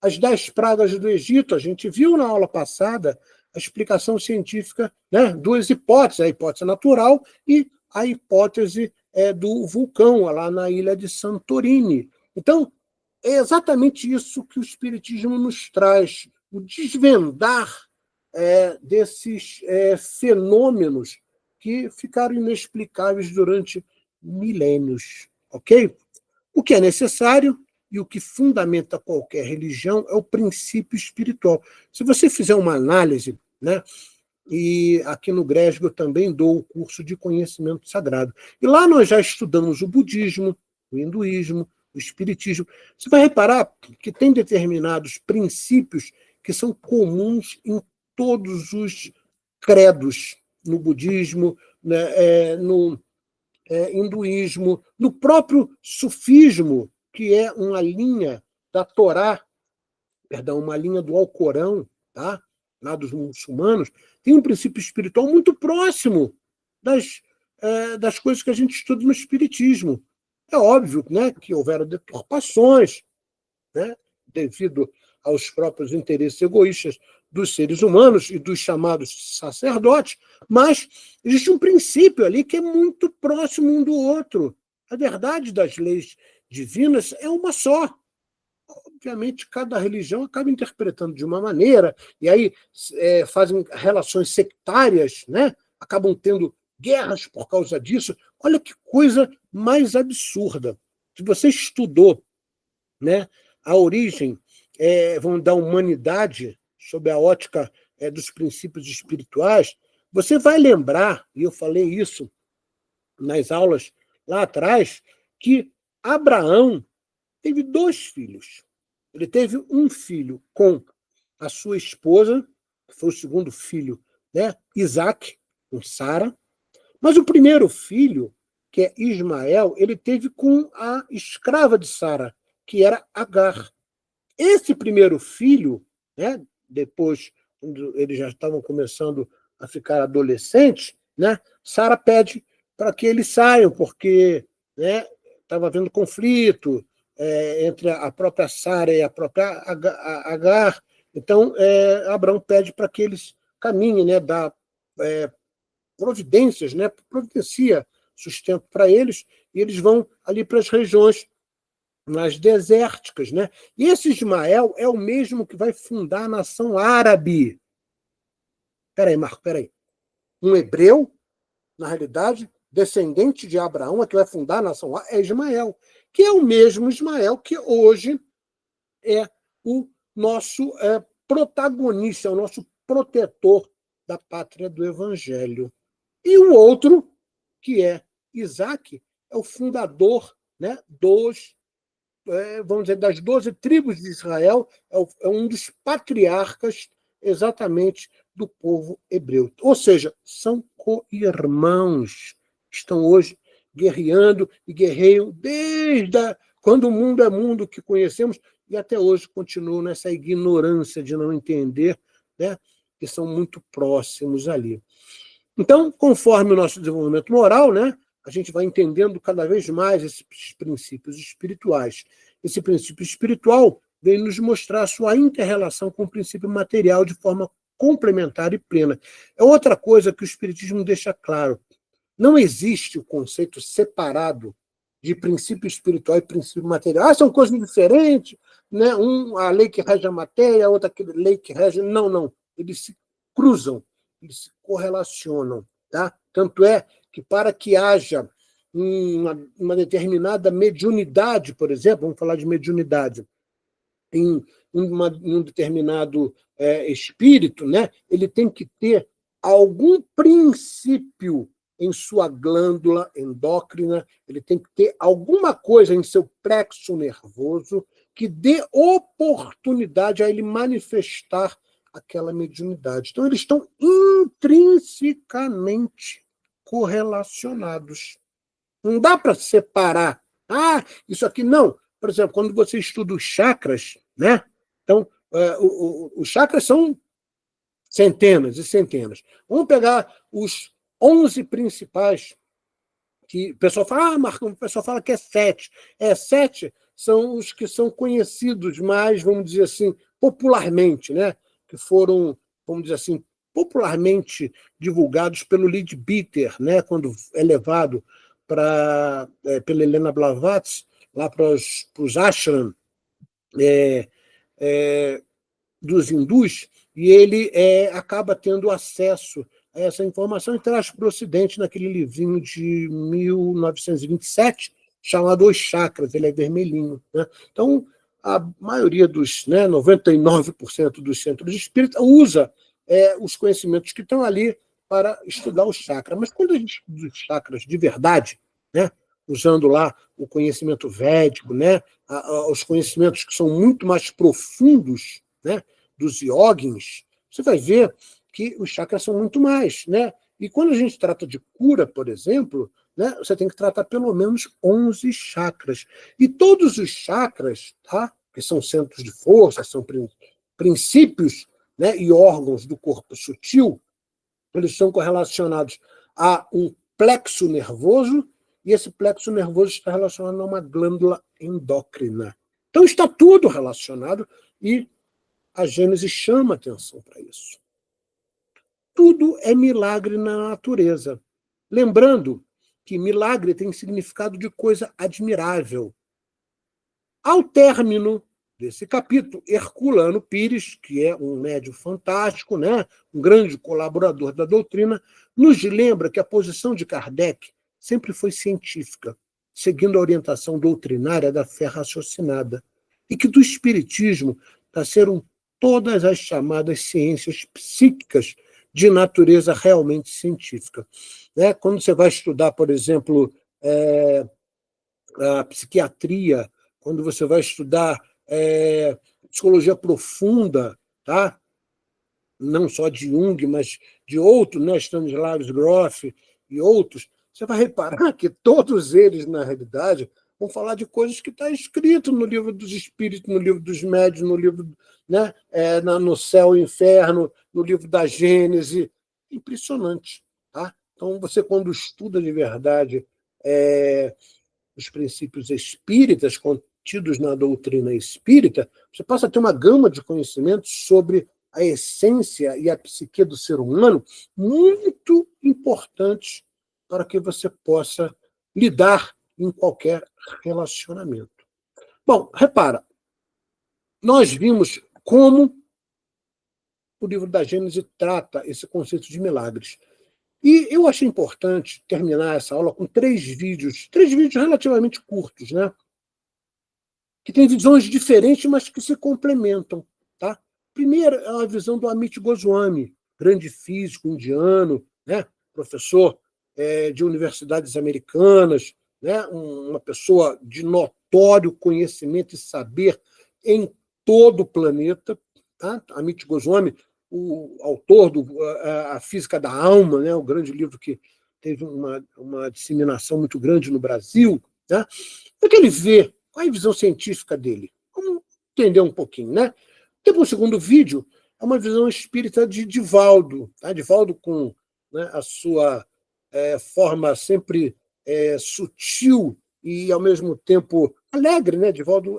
As 10 pragas do Egito, a gente viu na aula passada a explicação científica, né? 2 hipóteses, a hipótese natural e a hipótese do vulcão, lá na ilha de Santorini. Então, é exatamente isso que o Espiritismo nos traz, o desvendar desses fenômenos que ficaram inexplicáveis durante milênios. Ok? O que é necessário e o que fundamenta qualquer religião é o princípio espiritual. Se você fizer uma análise, né, e aqui no GRESG eu também dou o curso de conhecimento sagrado. E lá nós já estudamos o budismo, o hinduísmo, o espiritismo. Você vai reparar que tem determinados princípios que são comuns em todos os credos, no budismo, né, no hinduísmo, no próprio sufismo, que é uma linha da Torá, perdão, uma linha do Alcorão, tá? Lá dos muçulmanos, tem um princípio espiritual muito próximo das coisas que a gente estuda no espiritismo. É óbvio, né, que houveram deturpações, né, devido aos próprios interesses egoístas dos seres humanos e dos chamados sacerdotes, mas existe um princípio ali que é muito próximo um do outro. A verdade das leis divinas é uma só. Obviamente, cada religião acaba interpretando de uma maneira, e aí fazem relações sectárias, né? Acabam tendo guerras por causa disso. Olha que coisa mais absurda. Se você estudou, né, a origem da humanidade sob a ótica dos princípios espirituais, você vai lembrar, e eu falei isso nas aulas lá atrás, que Abraão teve 2 filhos. Ele teve um filho com a sua esposa, que foi o segundo filho, né, Isaac, com Sara, mas o primeiro filho, que é Ismael, ele teve com a escrava de Sara, que era Agar. Esse primeiro filho, né, depois quando eles já estavam começando a ficar adolescentes, né, Sara pede para que eles saiam, porque, né, estava havendo conflito entre a própria Sara e a própria Agar. Então, Abraão pede para que eles caminhem, né, dá providências, né, providencia sustento para eles, e eles vão ali para as regiões mais desérticas, né? E esse Ismael é o mesmo que vai fundar a nação árabe. Espera aí, Marco, espera aí. Um hebreu, na realidade, descendente de Abraão, é que vai fundar a nação árabe, é Ismael, que é o mesmo Ismael que hoje é o nosso protagonista, é o nosso protetor da pátria do Evangelho. E o outro, que é Isaac, é o fundador, né, vamos dizer, das 12 tribos de Israel, é um dos patriarcas exatamente do povo hebreu. Ou seja, são co-irmãos, estão hoje guerreando e guerreiam desde quando o mundo é mundo que conhecemos, e até hoje continuam nessa ignorância de não entender, né, que são muito próximos ali. Então, conforme o nosso desenvolvimento moral, né, a gente vai entendendo cada vez mais esses princípios espirituais. Esse princípio espiritual vem nos mostrar a sua inter-relação com o princípio material de forma complementar e plena. É outra coisa que o Espiritismo deixa claro. Não existe o conceito separado de princípio espiritual e princípio material. São coisas diferentes, né? A lei que rege a matéria, a outra a lei que rege... Não. Eles se cruzam, eles se correlacionam. Tá? Tanto é que para que haja uma determinada mediunidade, por exemplo, vamos falar de mediunidade, em um determinado espírito, né, ele tem que ter algum princípio em sua glândula endócrina, ele tem que ter alguma coisa em seu plexo nervoso que dê oportunidade a ele manifestar aquela mediunidade. Então, eles estão intrinsecamente correlacionados. Não dá para separar. Isso aqui não. Por exemplo, quando você estuda os chakras, né? Então, os chakras são centenas e centenas. Vamos pegar os 11 principais, que o pessoal fala, Marco, o pessoal fala que é 7. 7 são os que são conhecidos mais, vamos dizer assim, popularmente, né? Que foram, vamos dizer assim, popularmente divulgados pelo Leadbeater, né? Quando é levado pela Helena Blavatsky, lá para os ashram dos hindus, e ele acaba tendo acesso a essa informação e traz para o Ocidente naquele livrinho de 1927, chamado Os Chakras, ele é vermelhinho. Né? Então, a maioria dos 99% dos centros espíritas usa os conhecimentos que estão ali para estudar os chakras. Mas quando a gente estuda os chakras de verdade, né, usando lá o conhecimento védico, né, os conhecimentos que são muito mais profundos, né, dos yogins, você vai ver que os chakras são muito mais. Né? E quando a gente trata de cura, por exemplo, né, você tem que tratar pelo menos 11 chakras. E todos os chakras, tá, que são centros de força, são princípios, né, e órgãos do corpo sutil, eles são correlacionados a um plexo nervoso, e esse plexo nervoso está relacionado a uma glândula endócrina. Então está tudo relacionado, e a Gênese chama atenção para isso. Tudo é milagre na natureza. Lembrando que milagre tem significado de coisa admirável. Ao término desse capítulo, Herculano Pires, que é um médium fantástico, né, um grande colaborador da doutrina, nos lembra que a posição de Kardec sempre foi científica, seguindo a orientação doutrinária da fé raciocinada, e que do espiritismo nasceram todas as chamadas ciências psíquicas de natureza realmente científica. Né? Quando você vai estudar, por exemplo, a psiquiatria, quando você vai estudar psicologia profunda, tá? Não só de Jung, mas de outros, né? Stanislav Grof e outros, você vai reparar que todos eles, na realidade, vão falar de coisas que está escrito no livro dos Espíritos, no livro dos Médiuns, no livro, né, no Céu e Inferno, no livro da Gênese. Impressionante. Tá? Então, você, quando estuda de verdade os princípios espíritas contidos na doutrina espírita, você passa a ter uma gama de conhecimentos sobre a essência e a psique do ser humano muito importantes para que você possa lidar em qualquer relacionamento. Bom, repara, nós vimos como o livro da Gênese trata esse conceito de milagres. E eu achei importante terminar essa aula com três vídeos relativamente curtos, né? Que têm visões diferentes, mas que se complementam. Tá? Primeiro é a visão do Amit Goswami, grande físico indiano, né? Professor de universidades americanas, né? Uma pessoa de notório conhecimento e saber em todo o planeta. Tá? Amit Goswami, o autor A Física da Alma, né? O grande livro que teve uma disseminação muito grande no Brasil. Né? O que ele vê? Qual é a visão científica dele? Vamos entender um pouquinho. Né? Depois, o segundo vídeo é uma visão espírita de Divaldo. Tá? Divaldo com, né, a sua forma sempre sutil e, ao mesmo tempo, alegre. Né? Divaldo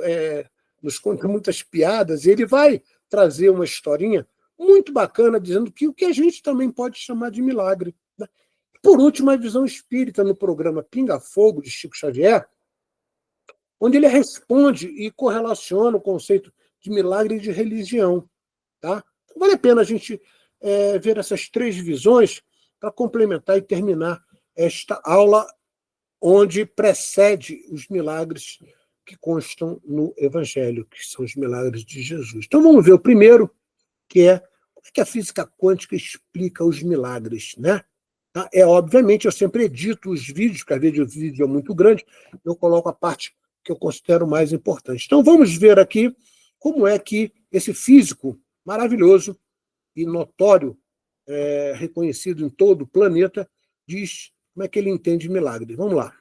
nos conta muitas piadas e ele vai trazer uma historinha muito bacana, dizendo que o que a gente também pode chamar de milagre. Né? Por último, a visão espírita no programa Pinga Fogo, de Chico Xavier, onde ele responde e correlaciona o conceito de milagre e de religião. Tá? Então, vale a pena a gente ver essas três visões para complementar e terminar esta aula onde precede os milagres que constam no Evangelho, que são os milagres de Jesus. Então vamos ver o primeiro, que é como é que a física quântica explica os milagres, né? Obviamente, eu sempre edito os vídeos, porque às vezes o vídeo é muito grande, eu coloco a parte que eu considero mais importante. Então vamos ver aqui como é que esse físico maravilhoso e notório, reconhecido em todo o planeta, diz como é que ele entende milagre. Vamos lá.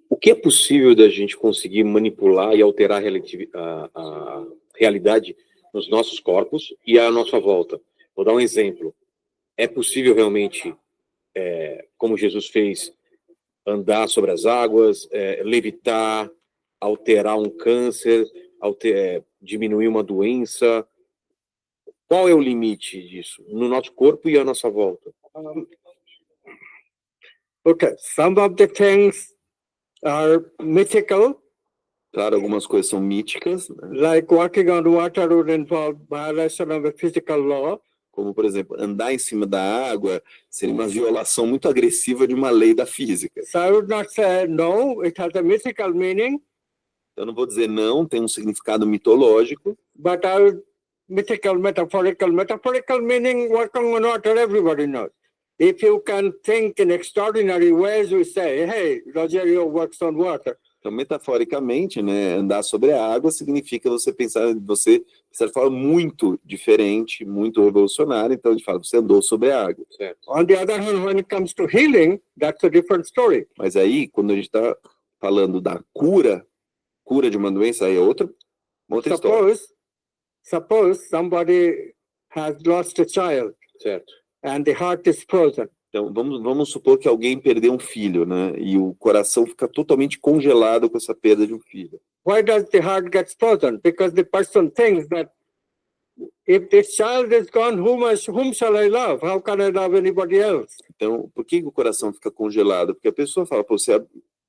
O que é possível da gente conseguir manipular e alterar a realidade nos nossos corpos e à nossa volta? Vou dar um exemplo. É possível realmente, como Jesus fez, andar sobre as águas, levitar, alterar um câncer, diminuir uma doença? Qual é o limite disso no nosso corpo e à nossa volta? Okay, some of the things are mythical. Claro, algumas coisas são míticas, né? Like walking on water would involve violation of a physical law. Como, por exemplo, andar em cima da água seria uma violação muito agressiva de uma lei da física. So I would not say no, it has a mythical meaning. Eu não vou dizer não, tem um significado mitológico. But I would, metaphorical meaning, working on water, everybody knows. If you can think in extraordinary ways, we say, hey, Rogerio works on water. Então, metaforicamente, né, andar sobre a água significa você pensar de forma muito diferente, muito revolucionária. Então, a gente fala, você andou sobre a água. Certo. On the other hand, when it comes to healing, that's a different story. Mas aí, quando a gente está falando da cura de uma doença, aí é outra história. Suppose somebody has lost a child. Certo. And the heart is frozen. Então, vamos supor que alguém perdeu um filho, né? E o coração fica totalmente congelado com essa perda de um filho. Why does the heart get frozen? Because the person thinks that if this child is gone, whom shall I love? How can I love anybody else? Então, por que o coração fica congelado? Porque a pessoa fala, pô, você é a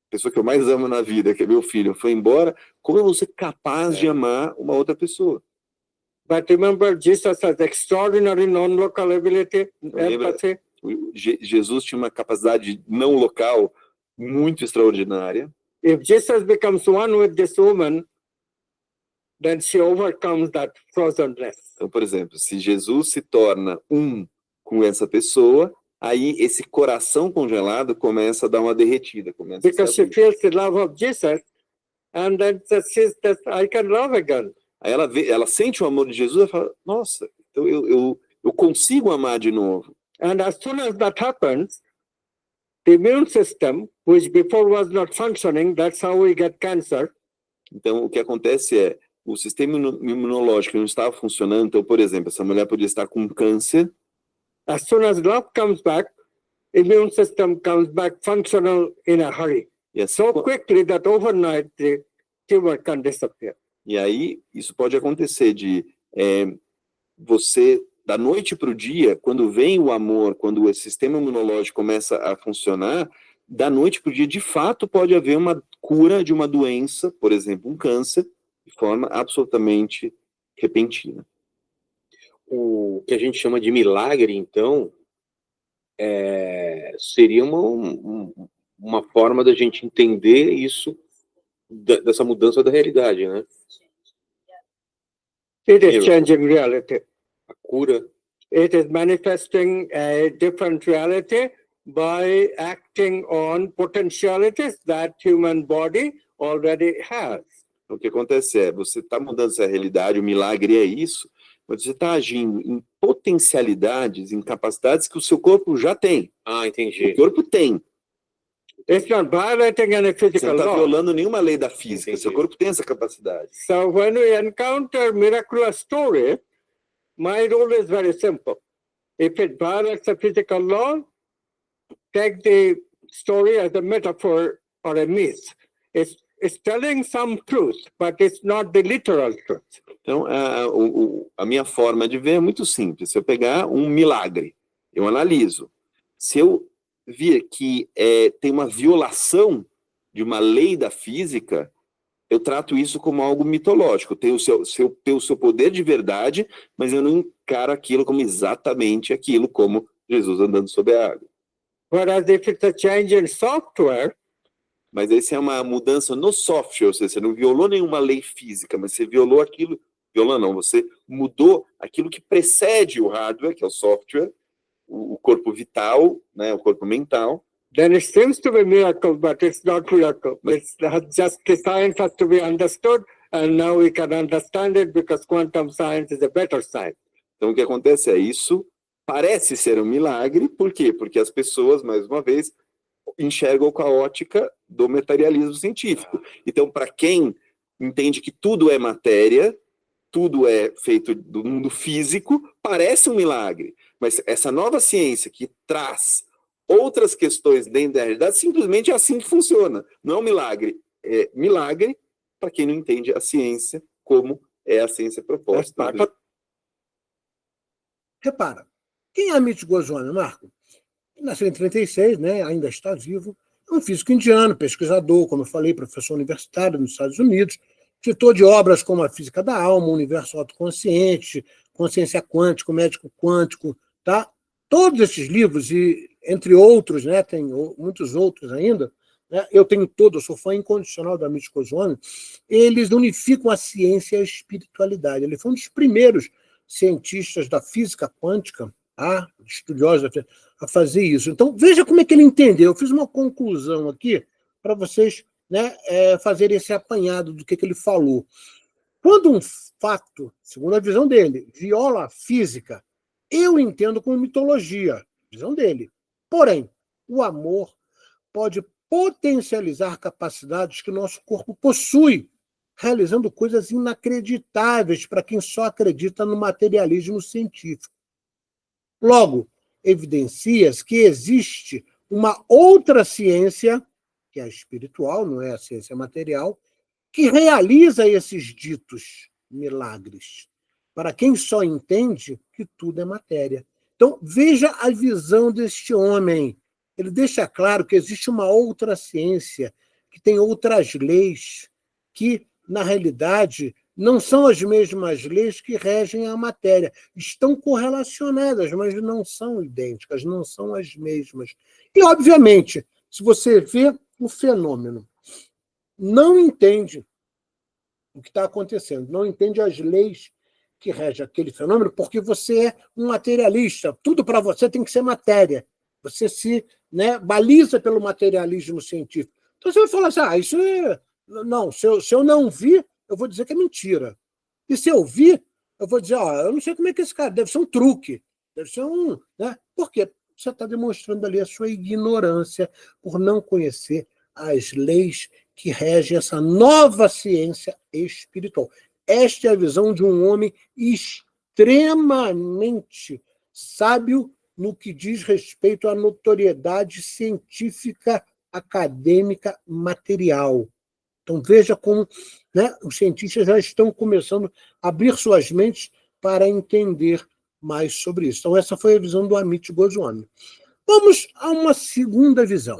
pessoa que eu mais amo na vida, que é meu filho, foi embora, como eu vou ser capaz de amar uma outra pessoa? But remember, Jesus has extraordinary non-local ability, empathy. Jesus tinha uma capacidade não local muito extraordinária. If Jesus becomes one with this woman, then she overcomes that frozenness. Então, por exemplo, se Jesus se torna um com essa pessoa, aí esse coração congelado começa a dar uma derretida. Because she feels the love of Jesus, and then says, I can love again. Aí ela sente o amor de Jesus e fala, nossa, então eu consigo amar de novo. And as soon as that happens, the immune system, which before was not functioning, that's how we get cancer. Então, o que acontece é, o sistema imunológico não estava funcionando. Então, por exemplo, essa mulher podia estar com câncer. As soon as love comes back, immune system comes back functional in a hurry. E, assim, So quickly that overnight the tumor can disappear. e aí, isso pode acontecer de você, da noite para o dia, quando vem o amor, quando o sistema imunológico começa a funcionar, da noite para o dia, de fato, pode haver uma cura de uma doença, por exemplo, um câncer, de forma absolutamente repentina. O que a gente chama de milagre, então, seria uma forma da gente entender isso, dessa mudança da realidade, né? It is changing reality. A cura. It is manifesting a different reality by acting on potentialities that human body already has. Então, o que acontece é, você está mudando essa realidade, o milagre é isso, mas você está agindo em potencialidades, em capacidades que o seu corpo já tem. Ah, entendi. O corpo tem. It's not violating any Você physical não está law. violando nenhuma lei da física, Entendi. seu corpo tem essa capacidade. So when we encounter miraculous story, my rule is very simple. If it violates a physical law, take the story as a metaphor or a myth. It's telling some truth, but it's not the literal truth. Então, a minha forma de ver é muito simples. Se eu pegar um milagre, eu analiso. Se eu vir que tem uma violação de uma lei da física, eu trato isso como algo mitológico. Tem o seu poder de verdade, mas eu não encaro aquilo como exatamente aquilo, como Jesus andando sobre a água. Whereas if it's a change in software, Mas essa é uma mudança no software, ou seja, você não violou nenhuma lei física, mas você violou aquilo, você mudou aquilo que precede o hardware, que é o software, o corpo vital, né, o corpo mental. then it seems to be miracle, but it's not miracle. It's just the science has to be understood, and now we can understand it because quantum science is a better science. Então, o que acontece é isso parece ser um milagre, por quê? Porque as pessoas, mais uma vez, enxergam com a ótica do materialismo científico. Então, para quem entende que tudo é matéria, tudo é feito do mundo físico, parece um milagre. Mas essa nova ciência que traz outras questões dentro da realidade, simplesmente é assim que funciona. Não é um milagre. É milagre para quem não entende a ciência como é a ciência proposta. Repara, quem é Amit Goswami, Marco? Ele nasceu em 36, né? Ainda está vivo. É um físico indiano, pesquisador, como eu falei, professor universitário nos Estados Unidos, autor de obras como A Física da Alma, O Universo Autoconsciente, Consciência Quântica, O Médico Quântico, tá? Todos esses livros, e entre outros, né, tem muitos outros ainda, né, eu tenho todo, eu sou fã incondicional da Amit Goswami, eles unificam a ciência e a espiritualidade. Ele foi um dos primeiros cientistas da física quântica, estudiosos a fazer isso. Então, veja como é que ele entendeu. Eu fiz uma conclusão aqui para vocês, né, fazerem esse apanhado do que ele falou. Quando um fato, segundo a visão dele, viola a física, eu entendo como mitologia, visão dele. Porém, o amor pode potencializar capacidades que o nosso corpo possui, realizando coisas inacreditáveis para quem só acredita no materialismo científico. Logo, evidencia-se que existe uma outra ciência, que é a espiritual, não é a ciência material, que realiza esses ditos milagres, para quem só entende que tudo é matéria. Então, veja a visão deste homem. Ele deixa claro que existe uma outra ciência, que tem outras leis, que, na realidade, não são as mesmas leis que regem a matéria. Estão correlacionadas, mas não são idênticas, não são as mesmas. E, obviamente, se você vê o fenômeno, não entende o que está acontecendo, não entende as leis que regem aquele fenômeno, porque você é um materialista. Tudo para você tem que ser matéria. Você se, né, baliza pelo materialismo científico. Então você vai falar assim, isso é... Não, se eu não vi, eu vou dizer que é mentira. E se eu vi, eu vou dizer, eu não sei como é que esse cara... Deve ser um truque. Deve ser um... Né? Por quê? você está demonstrando ali a sua ignorância por não conhecer as leis que regem essa nova ciência espiritual. Esta é a visão de um homem extremamente sábio no que diz respeito à notoriedade científica, acadêmica, material. Então, veja como, né, os cientistas já estão começando a abrir suas mentes para entender mais sobre isso. Então, essa foi a visão do Amit Goswami. Vamos a uma segunda visão,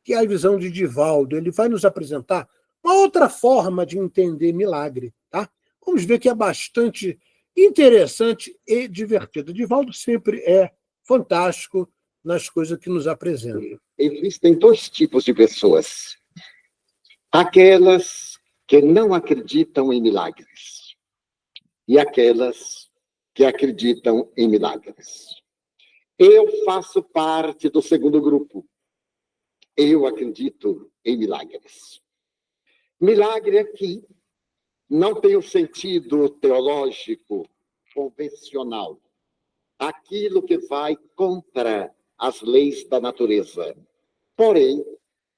que é a visão de Divaldo. Ele vai nos apresentar uma outra forma de entender milagre. Tá? Vamos ver que é bastante interessante e divertido. Divaldo sempre é fantástico nas coisas que nos apresenta. Existem dois tipos de pessoas. Aquelas que não acreditam em milagres e aquelas que acreditam em milagres. Eu faço parte do segundo grupo. Eu acredito em milagres. Milagre aqui não tem o sentido teológico convencional. Aquilo que vai contra as leis da natureza. Porém,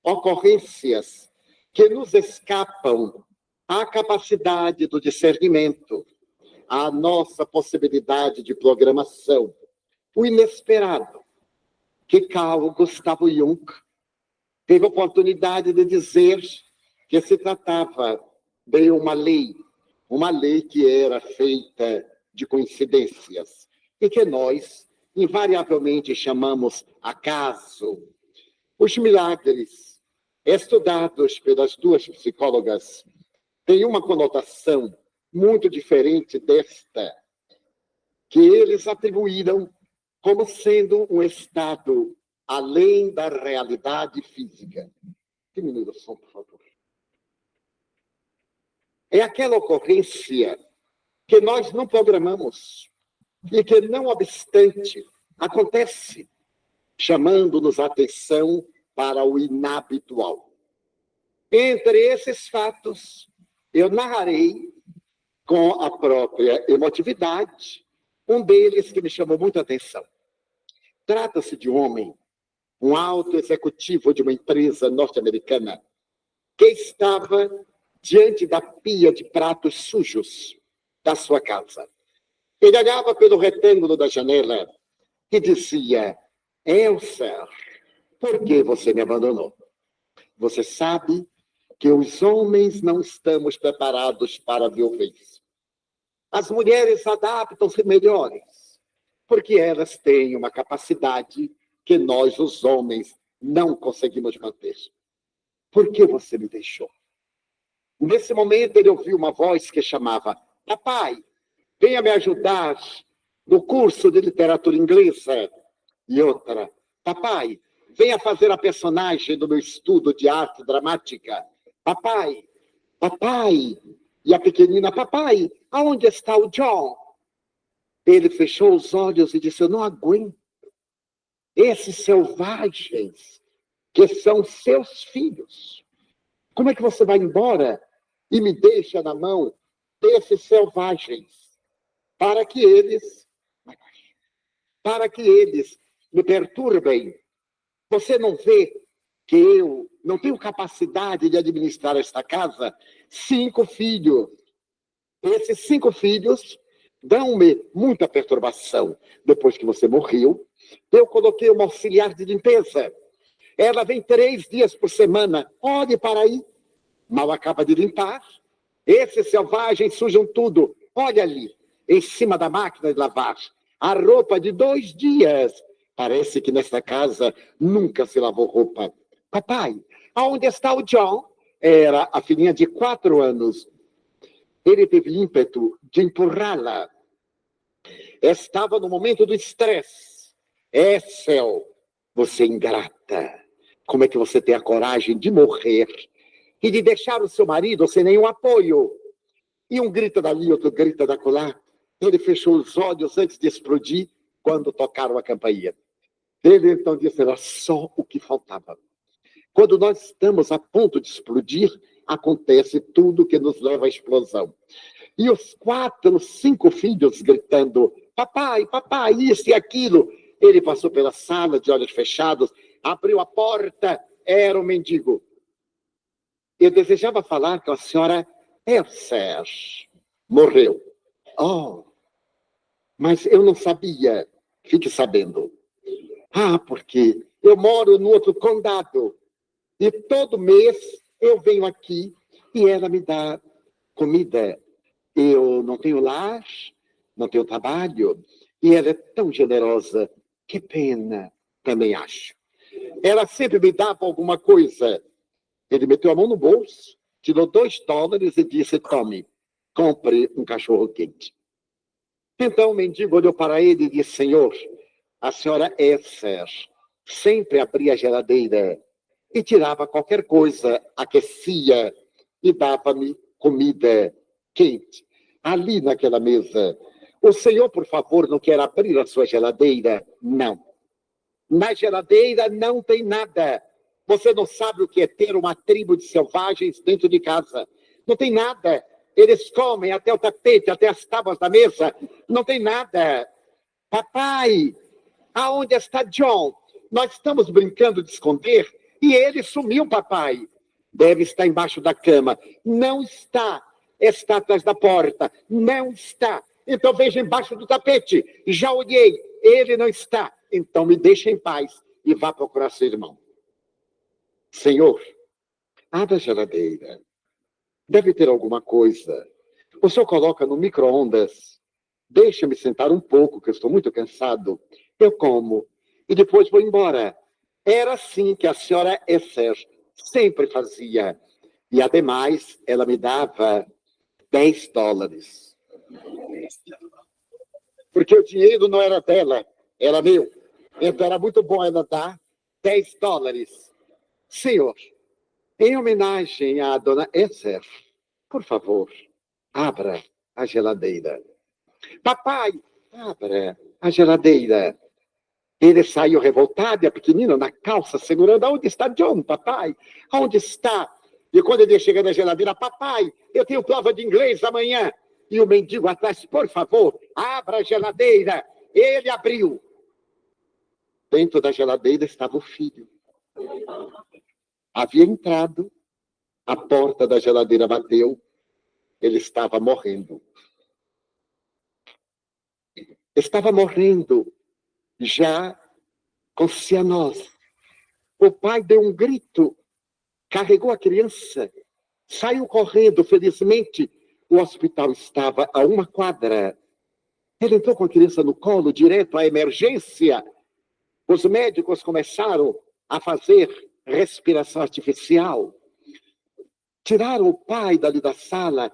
ocorrências que nos escapam à capacidade do discernimento, à nossa possibilidade de programação, o inesperado, que Carl Gustavo Jung teve a oportunidade de dizer que se tratava de uma lei que era feita de coincidências, e que nós, invariavelmente, chamamos acaso. Os milagres, estudados pelas duas psicólogas, têm uma conotação muito diferente desta, que eles atribuíram como sendo um estado além da realidade física. Diminua o som, por favor. É aquela ocorrência que nós não programamos e que, não obstante, acontece, chamando-nos a atenção para o inabitual. Entre esses fatos, eu narrarei com a própria emotividade um deles que me chamou muita atenção. Trata-se de um homem, um alto executivo de uma empresa norte-americana, que estava diante da pia de pratos sujos da sua casa. Ele olhava pelo retângulo da janela e dizia: Elsa, por que você me abandonou? Você sabe que os homens não estamos preparados para a viuvez. As mulheres adaptam-se melhores, porque elas têm uma capacidade que nós, os homens, não conseguimos manter. Por que você me deixou? Nesse momento, ele ouviu uma voz que chamava: Papai, venha me ajudar no curso de literatura inglesa. E outra: Papai, venha fazer a personagem do meu estudo de arte dramática. Papai, papai. E a pequenina: Papai, aonde está o John? Ele fechou os olhos e disse: Eu não aguento. Esses selvagens que são seus filhos. Como é que você vai embora e me deixa na mão desses selvagens para que eles me perturbem? Você não vê que eu não tenho capacidade de administrar esta casa? 5 filhos. Esses 5 filhos dão-me muita perturbação. Depois que você morreu, eu coloquei uma auxiliar de limpeza. Ela vem 3 dias por semana. Olhe para aí. Mal acaba de limpar. Esses selvagens sujam tudo. Olha ali, em cima da máquina de lavar. A roupa de 2 dias. Parece que nesta casa nunca se lavou roupa. Papai, aonde está o John? Era a filhinha de 4 anos. Ele teve ímpeto de empurrá-la. Estava no momento do estresse. Céu, você ingrata. Como é que você tem a coragem de morrer e de deixar o seu marido sem nenhum apoio? E um grita dali, outro grita dacolá. Ele fechou os olhos antes de explodir quando tocaram a campainha. Ele então disse: era só o que faltava. Quando nós estamos a ponto de explodir, acontece tudo que nos leva à explosão. E os 4, 5 filhos gritando: papai, papai, isso e aquilo. Ele passou pela sala de olhos fechados, abriu a porta, era um mendigo. Eu desejava falar com a senhora Elser. Morreu. Oh, mas eu não sabia. Fique sabendo. Ah, porque eu moro no outro condado. E todo mês eu venho aqui e ela me dá comida. Eu não tenho lar, não tenho trabalho. E ela é tão generosa. Que pena, também acho. Ela sempre me dava alguma coisa. Ele meteu a mão no bolso, tirou $2 e disse, tome, compre um cachorro quente. Então o mendigo olhou para ele e disse, senhor, a senhora Esser sempre abria a geladeira e tirava qualquer coisa, aquecia e dava-me comida quente. Ali naquela mesa, o senhor, por favor, não quer abrir a sua geladeira? Não. Na geladeira não tem nada. Você não sabe o que é ter uma tribo de selvagens dentro de casa. Não tem nada. Eles comem até o tapete, até as tábuas da mesa. Não tem nada. Papai, aonde está John? Nós estamos brincando de esconder e ele sumiu, papai. Deve estar embaixo da cama. Não está. Está atrás da porta. Não está. Então veja embaixo do tapete. Já olhei. Ele não está. Então me deixe em paz e vá procurar seu irmão. Senhor, abra a geladeira. Deve ter alguma coisa. O senhor coloca no micro-ondas. Deixa-me sentar um pouco, que eu estou muito cansado. Eu como. E depois vou embora. Era assim que a senhora Esser sempre fazia. E, ademais, ela me dava $10. Porque o dinheiro não era dela, era meu. Então era muito bom ela dar $10. Senhor, em homenagem à dona Esser, por favor, abra a geladeira. Papai, abra a geladeira. Ele saiu revoltado e a pequenina na calça, segurando. Onde está John, papai? Onde está? E quando ele chega na geladeira, papai, eu tenho prova de inglês amanhã. E o mendigo atrás, por favor, abra a geladeira. Ele abriu. Dentro da geladeira estava o filho. Havia entrado, a porta da geladeira bateu, ele estava morrendo. Estava morrendo, já com cianose. O pai deu um grito, carregou a criança, saiu correndo, felizmente, o hospital estava a 1 quadra. Ele entrou com a criança no colo, direto à emergência. Os médicos começaram a fazer respiração artificial. Tiraram o pai dali da sala.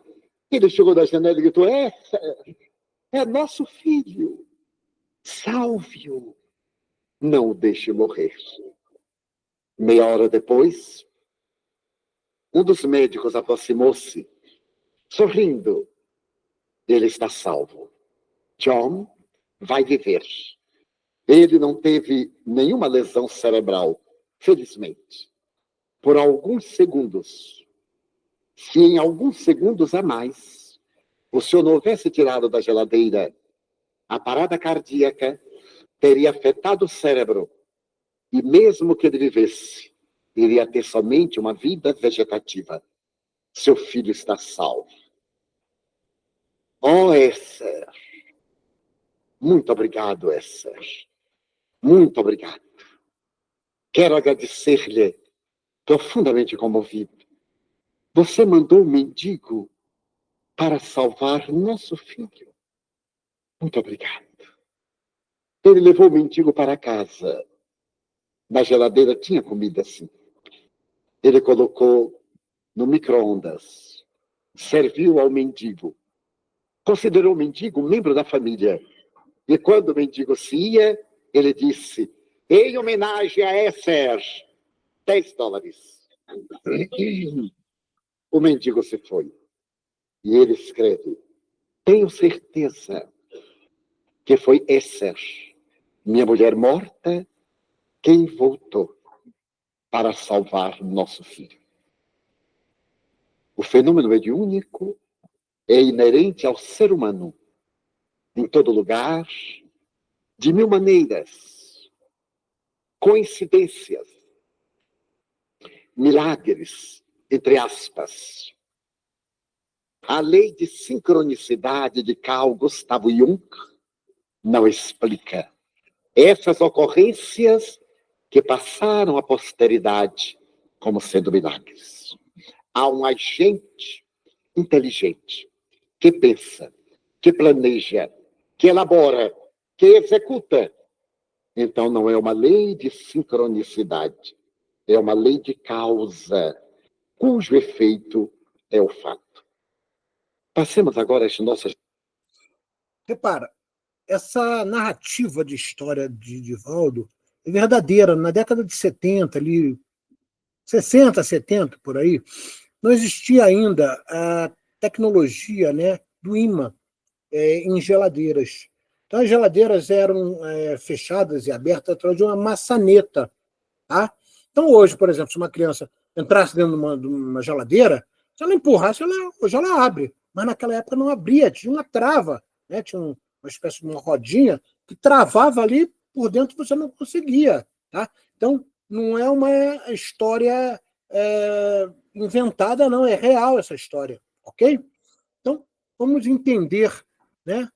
Ele chegou da janela e gritou, é nosso filho. Salve-o. Não o deixe morrer. Meia hora depois, um dos médicos aproximou-se, sorrindo. Ele está salvo. John vai viver. Ele não teve nenhuma lesão cerebral, felizmente. Por alguns segundos, se em alguns segundos a mais, o senhor não houvesse tirado da geladeira, a parada cardíaca teria afetado o cérebro. E mesmo que ele vivesse, iria ter somente uma vida vegetativa. Seu filho está salvo. Oh, Esser. Muito obrigado, Esser. Muito obrigado. Quero agradecer-lhe, profundamente comovido. Você mandou um mendigo para salvar nosso filho. Muito obrigado. Ele levou o mendigo para casa. Na geladeira tinha comida assim. Ele colocou no micro-ondas. Serviu ao mendigo. Considerou o mendigo um membro da família. E quando o mendigo se ia, ele disse, em homenagem a Esser, $10. O mendigo se foi. E ele escreve, tenho certeza que foi Esser, minha mulher morta, quem voltou para salvar nosso filho. O fenômeno mediúnico é inerente ao ser humano, em todo lugar, de mil maneiras. coincidências, milagres, entre aspas. A lei de sincronicidade de Carl Gustav Jung não explica essas ocorrências que passaram à posteridade como sendo milagres. Há um agente inteligente que pensa, que planeja, que elabora, que executa. Então não é uma lei de sincronicidade, é uma lei de causa, cujo efeito é o fato. Passemos agora às nossas... Repara, essa narrativa de história de Divaldo é verdadeira. Na década de 70, ali, 60, 70, por aí, não existia ainda a tecnologia, né, do imã em geladeiras. Então, as geladeiras eram fechadas e abertas através de uma maçaneta. Tá? Então, hoje, por exemplo, se uma criança entrasse dentro de uma geladeira, se ela empurrasse, hoje ela abre. Mas naquela época não abria, tinha uma trava, né? Tinha uma espécie de uma rodinha que travava ali por dentro, você não conseguia. Tá? Então, não é uma história inventada, não, é real essa história. Ok? Então, vamos entender, né,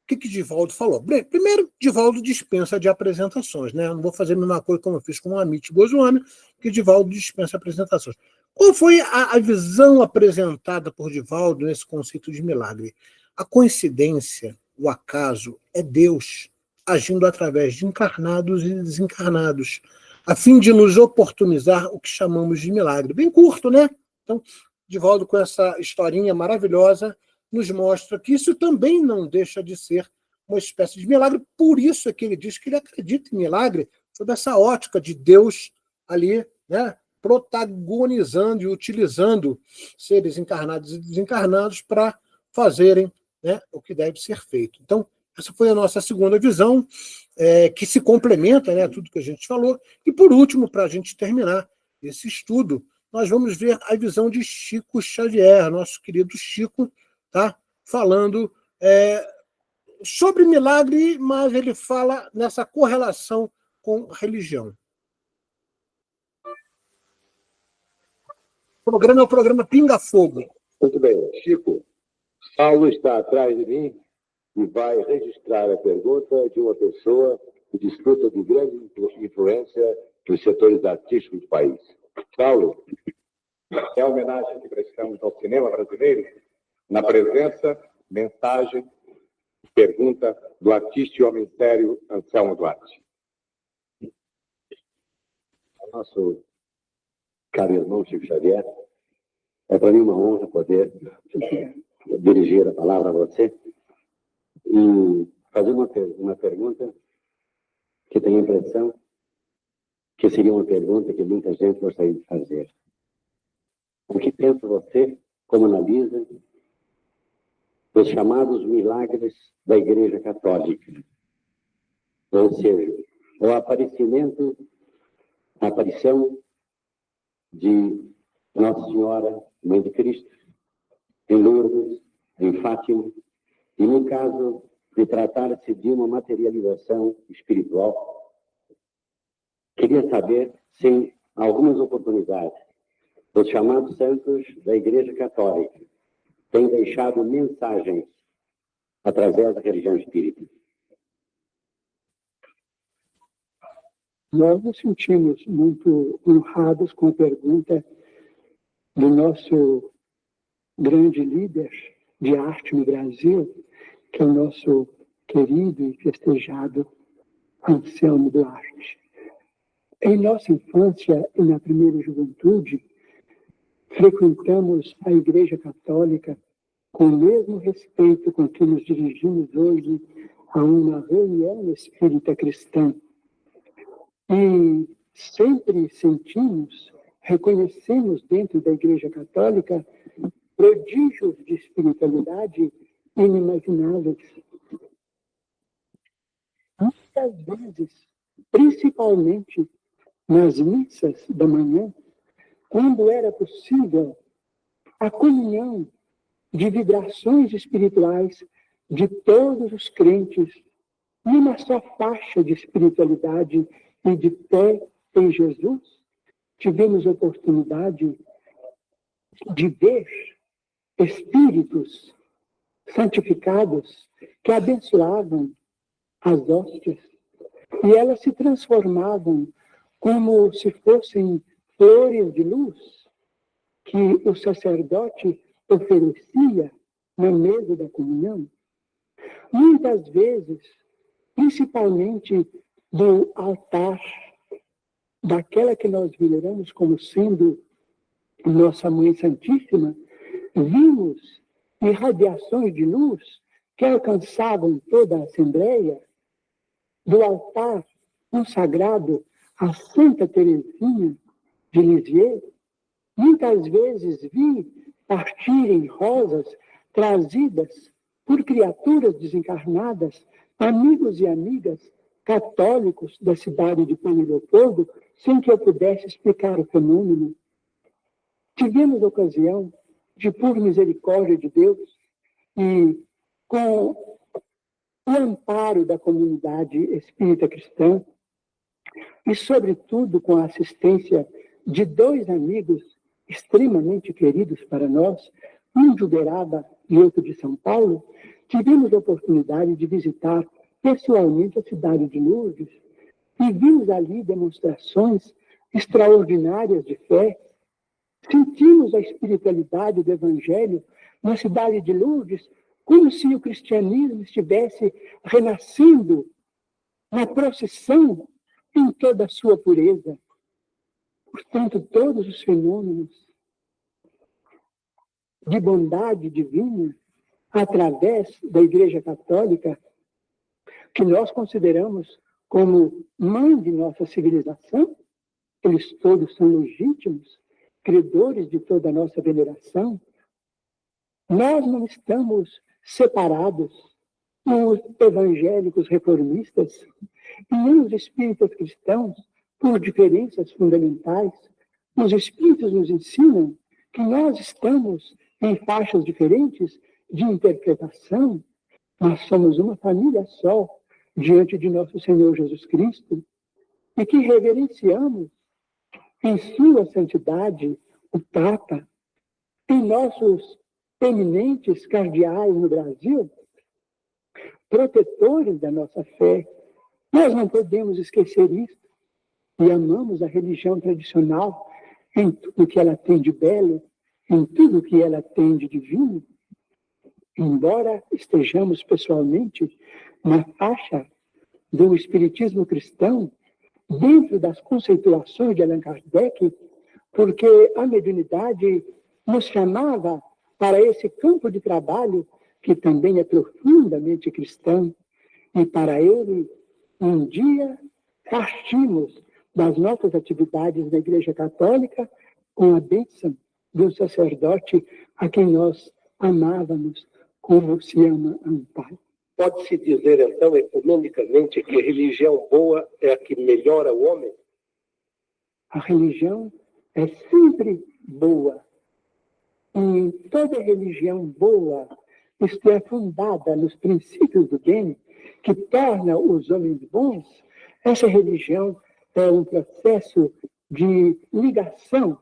o que Divaldo falou. Primeiro, Divaldo dispensa de apresentações. Né? Eu não vou fazer a mesma coisa como eu fiz com o Amit Goswami, que Divaldo dispensa apresentações. Qual foi a visão apresentada por Divaldo nesse conceito de milagre? A coincidência, o acaso, é Deus agindo através de encarnados e desencarnados, a fim de nos oportunizar o que chamamos de milagre. Bem curto, né? Então, Divaldo, com essa historinha maravilhosa, nos mostra que isso também não deixa de ser uma espécie de milagre. Por isso é que ele diz que ele acredita em milagre, sob essa ótica de Deus ali, né, protagonizando e utilizando seres encarnados e desencarnados para fazerem, né, o que deve ser feito. Então, essa foi a nossa segunda visão, que se complementa, né, a tudo que a gente falou. E, por último, para a gente terminar esse estudo, nós vamos ver a visão de Chico Xavier, nosso querido Chico, tá? Falando sobre milagre, mas ele fala nessa correlação com religião. O programa é o programa Pinga Fogo. Muito bem, Chico. Saulo está atrás de mim e vai registrar a pergunta de uma pessoa que desfruta de grande influência nos setores artísticos do país. Saulo, é a homenagem que prestamos ao cinema brasileiro na presença, mensagem, pergunta do artista e homem sério Anselmo Duarte. Nosso caro irmão Chico Xavier, é para mim uma honra poder dirigir a palavra a você e fazer uma pergunta que tenho a impressão que seria uma pergunta que muita gente gostaria de fazer. O que pensa você, como analisa, dos chamados milagres da Igreja Católica? Ou seja, a aparição de Nossa Senhora, Mãe de Cristo, em Lourdes, em Fátima, e no caso de tratar-se de uma materialização espiritual, queria saber se em algumas oportunidades os chamados santos da Igreja Católica têm deixado mensagens através da religião espírita. Nós nos sentimos muito honrados com a pergunta do nosso grande líder de arte no Brasil, que é o nosso querido e festejado Anselmo Duarte. Em nossa infância e na primeira juventude, frequentamos a Igreja Católica com o mesmo respeito com que nos dirigimos hoje a uma reunião espírita cristã. E sempre sentimos, reconhecemos dentro da Igreja Católica prodígios de espiritualidade inimagináveis. Muitas vezes, principalmente nas missas da manhã, quando era possível a comunhão de vibrações espirituais de todos os crentes numa só faixa de espiritualidade e de fé em Jesus, tivemos oportunidade de ver espíritos santificados que abençoavam as hóstias e elas se transformavam como se fossem flores de luz que o sacerdote oferecia na mesa da comunhão. Muitas vezes, principalmente do altar daquela que nós veneramos como sendo Nossa Mãe Santíssima, vimos irradiações de luz que alcançavam toda a Assembleia, do altar consagrado a Santa Teresinha de Lisieux. Muitas vezes vi partirem rosas trazidas por criaturas desencarnadas, amigos e amigas católicos da cidade de São Leopoldo, sem que eu pudesse explicar o fenômeno. Tivemos ocasião de, por misericórdia de Deus, e com o amparo da comunidade espírita cristã, e, sobretudo, com a assistência de dois amigos extremamente queridos para nós, um de Uberaba e outro de São Paulo, tivemos a oportunidade de visitar pessoalmente a cidade de Lourdes e vimos ali demonstrações extraordinárias de fé. Sentimos a espiritualidade do Evangelho na cidade de Lourdes, como se o cristianismo estivesse renascendo na procissão em toda a sua pureza. Portanto, todos os fenômenos de bondade divina, através da Igreja Católica, que nós consideramos como mãe de nossa civilização, eles todos são legítimos, credores de toda a nossa veneração. Nós não estamos separados, os evangélicos reformistas e nem os espíritas cristãos, por diferenças fundamentais. Os espíritos nos ensinam que nós estamos em faixas diferentes de interpretação, mas somos uma família só diante de nosso Senhor Jesus Cristo e que reverenciamos em sua santidade o Papa, em nossos eminentes cardeais no Brasil, protetores da nossa fé. Nós não podemos esquecer isso e amamos a religião tradicional em tudo que ela tem de belo, em tudo que ela tem de divino. Embora estejamos pessoalmente na faixa do espiritismo cristão, dentro das conceituações de Allan Kardec, porque a mediunidade nos chamava para esse campo de trabalho que também é profundamente cristão, e para ele, um dia, partimos das nossas atividades na Igreja Católica com a bênção do sacerdote a quem nós amávamos como se ama a um pai. Pode-se dizer, então, economicamente, que a religião boa é a que melhora o homem? A religião é sempre boa. E toda religião boa, isto é, fundada nos princípios do bem, que torna os homens bons, essa religião é um processo de ligação,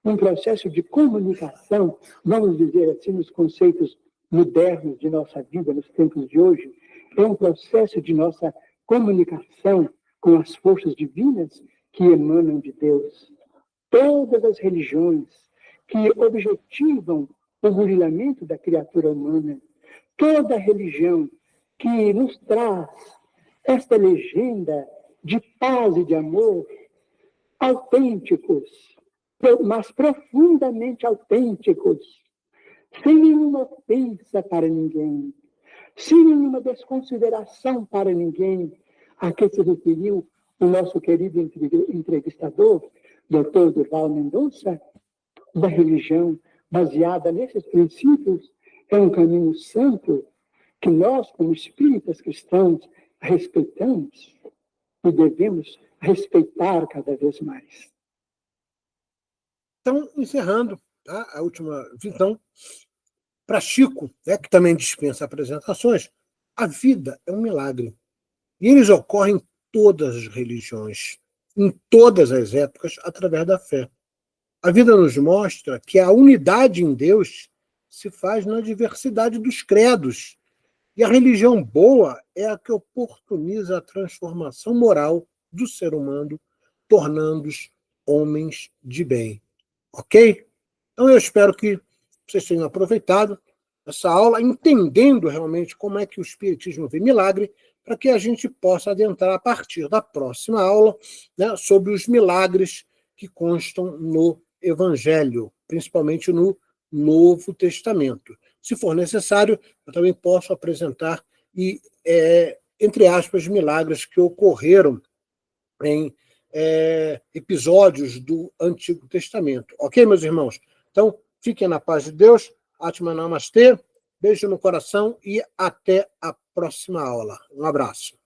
um processo de comunicação, vamos dizer assim, nos conceitos modernos de nossa vida, nos tempos de hoje, é um processo de nossa comunicação com as forças divinas que emanam de Deus. Todas as religiões que objetivam o burilamento da criatura humana, toda religião que nos traz esta legenda de paz e de amor, autênticos, mas profundamente autênticos, sem nenhuma ofensa para ninguém, sem nenhuma desconsideração para ninguém, a que se referiu o nosso querido entrevistador, Dr. Durval Mendonça, da religião baseada nesses princípios, é um caminho santo que nós, como espíritas cristãos, respeitamos e devemos respeitar cada vez mais. Então, encerrando, tá, a última visão, para Chico, né, que também dispensa apresentações, a vida é um milagre. E eles ocorrem em todas as religiões. em todas as épocas através da fé. A vida nos mostra que a unidade em Deus se faz na diversidade dos credos. E a religião boa é a que oportuniza a transformação moral do ser humano, tornando-os homens de bem. Ok? Então eu espero que vocês tenham aproveitado essa aula, entendendo realmente como é que o Espiritismo vê milagre, para que a gente possa adentrar a partir da próxima aula, né, sobre os milagres que constam no Evangelho, principalmente no Novo Testamento. Se for necessário, eu também posso apresentar, entre aspas, milagres que ocorreram em episódios do Antigo Testamento. Ok, meus irmãos? Então, fiquem na paz de Deus. Atma Namastê. Beijo no coração e até a próxima aula. Um abraço.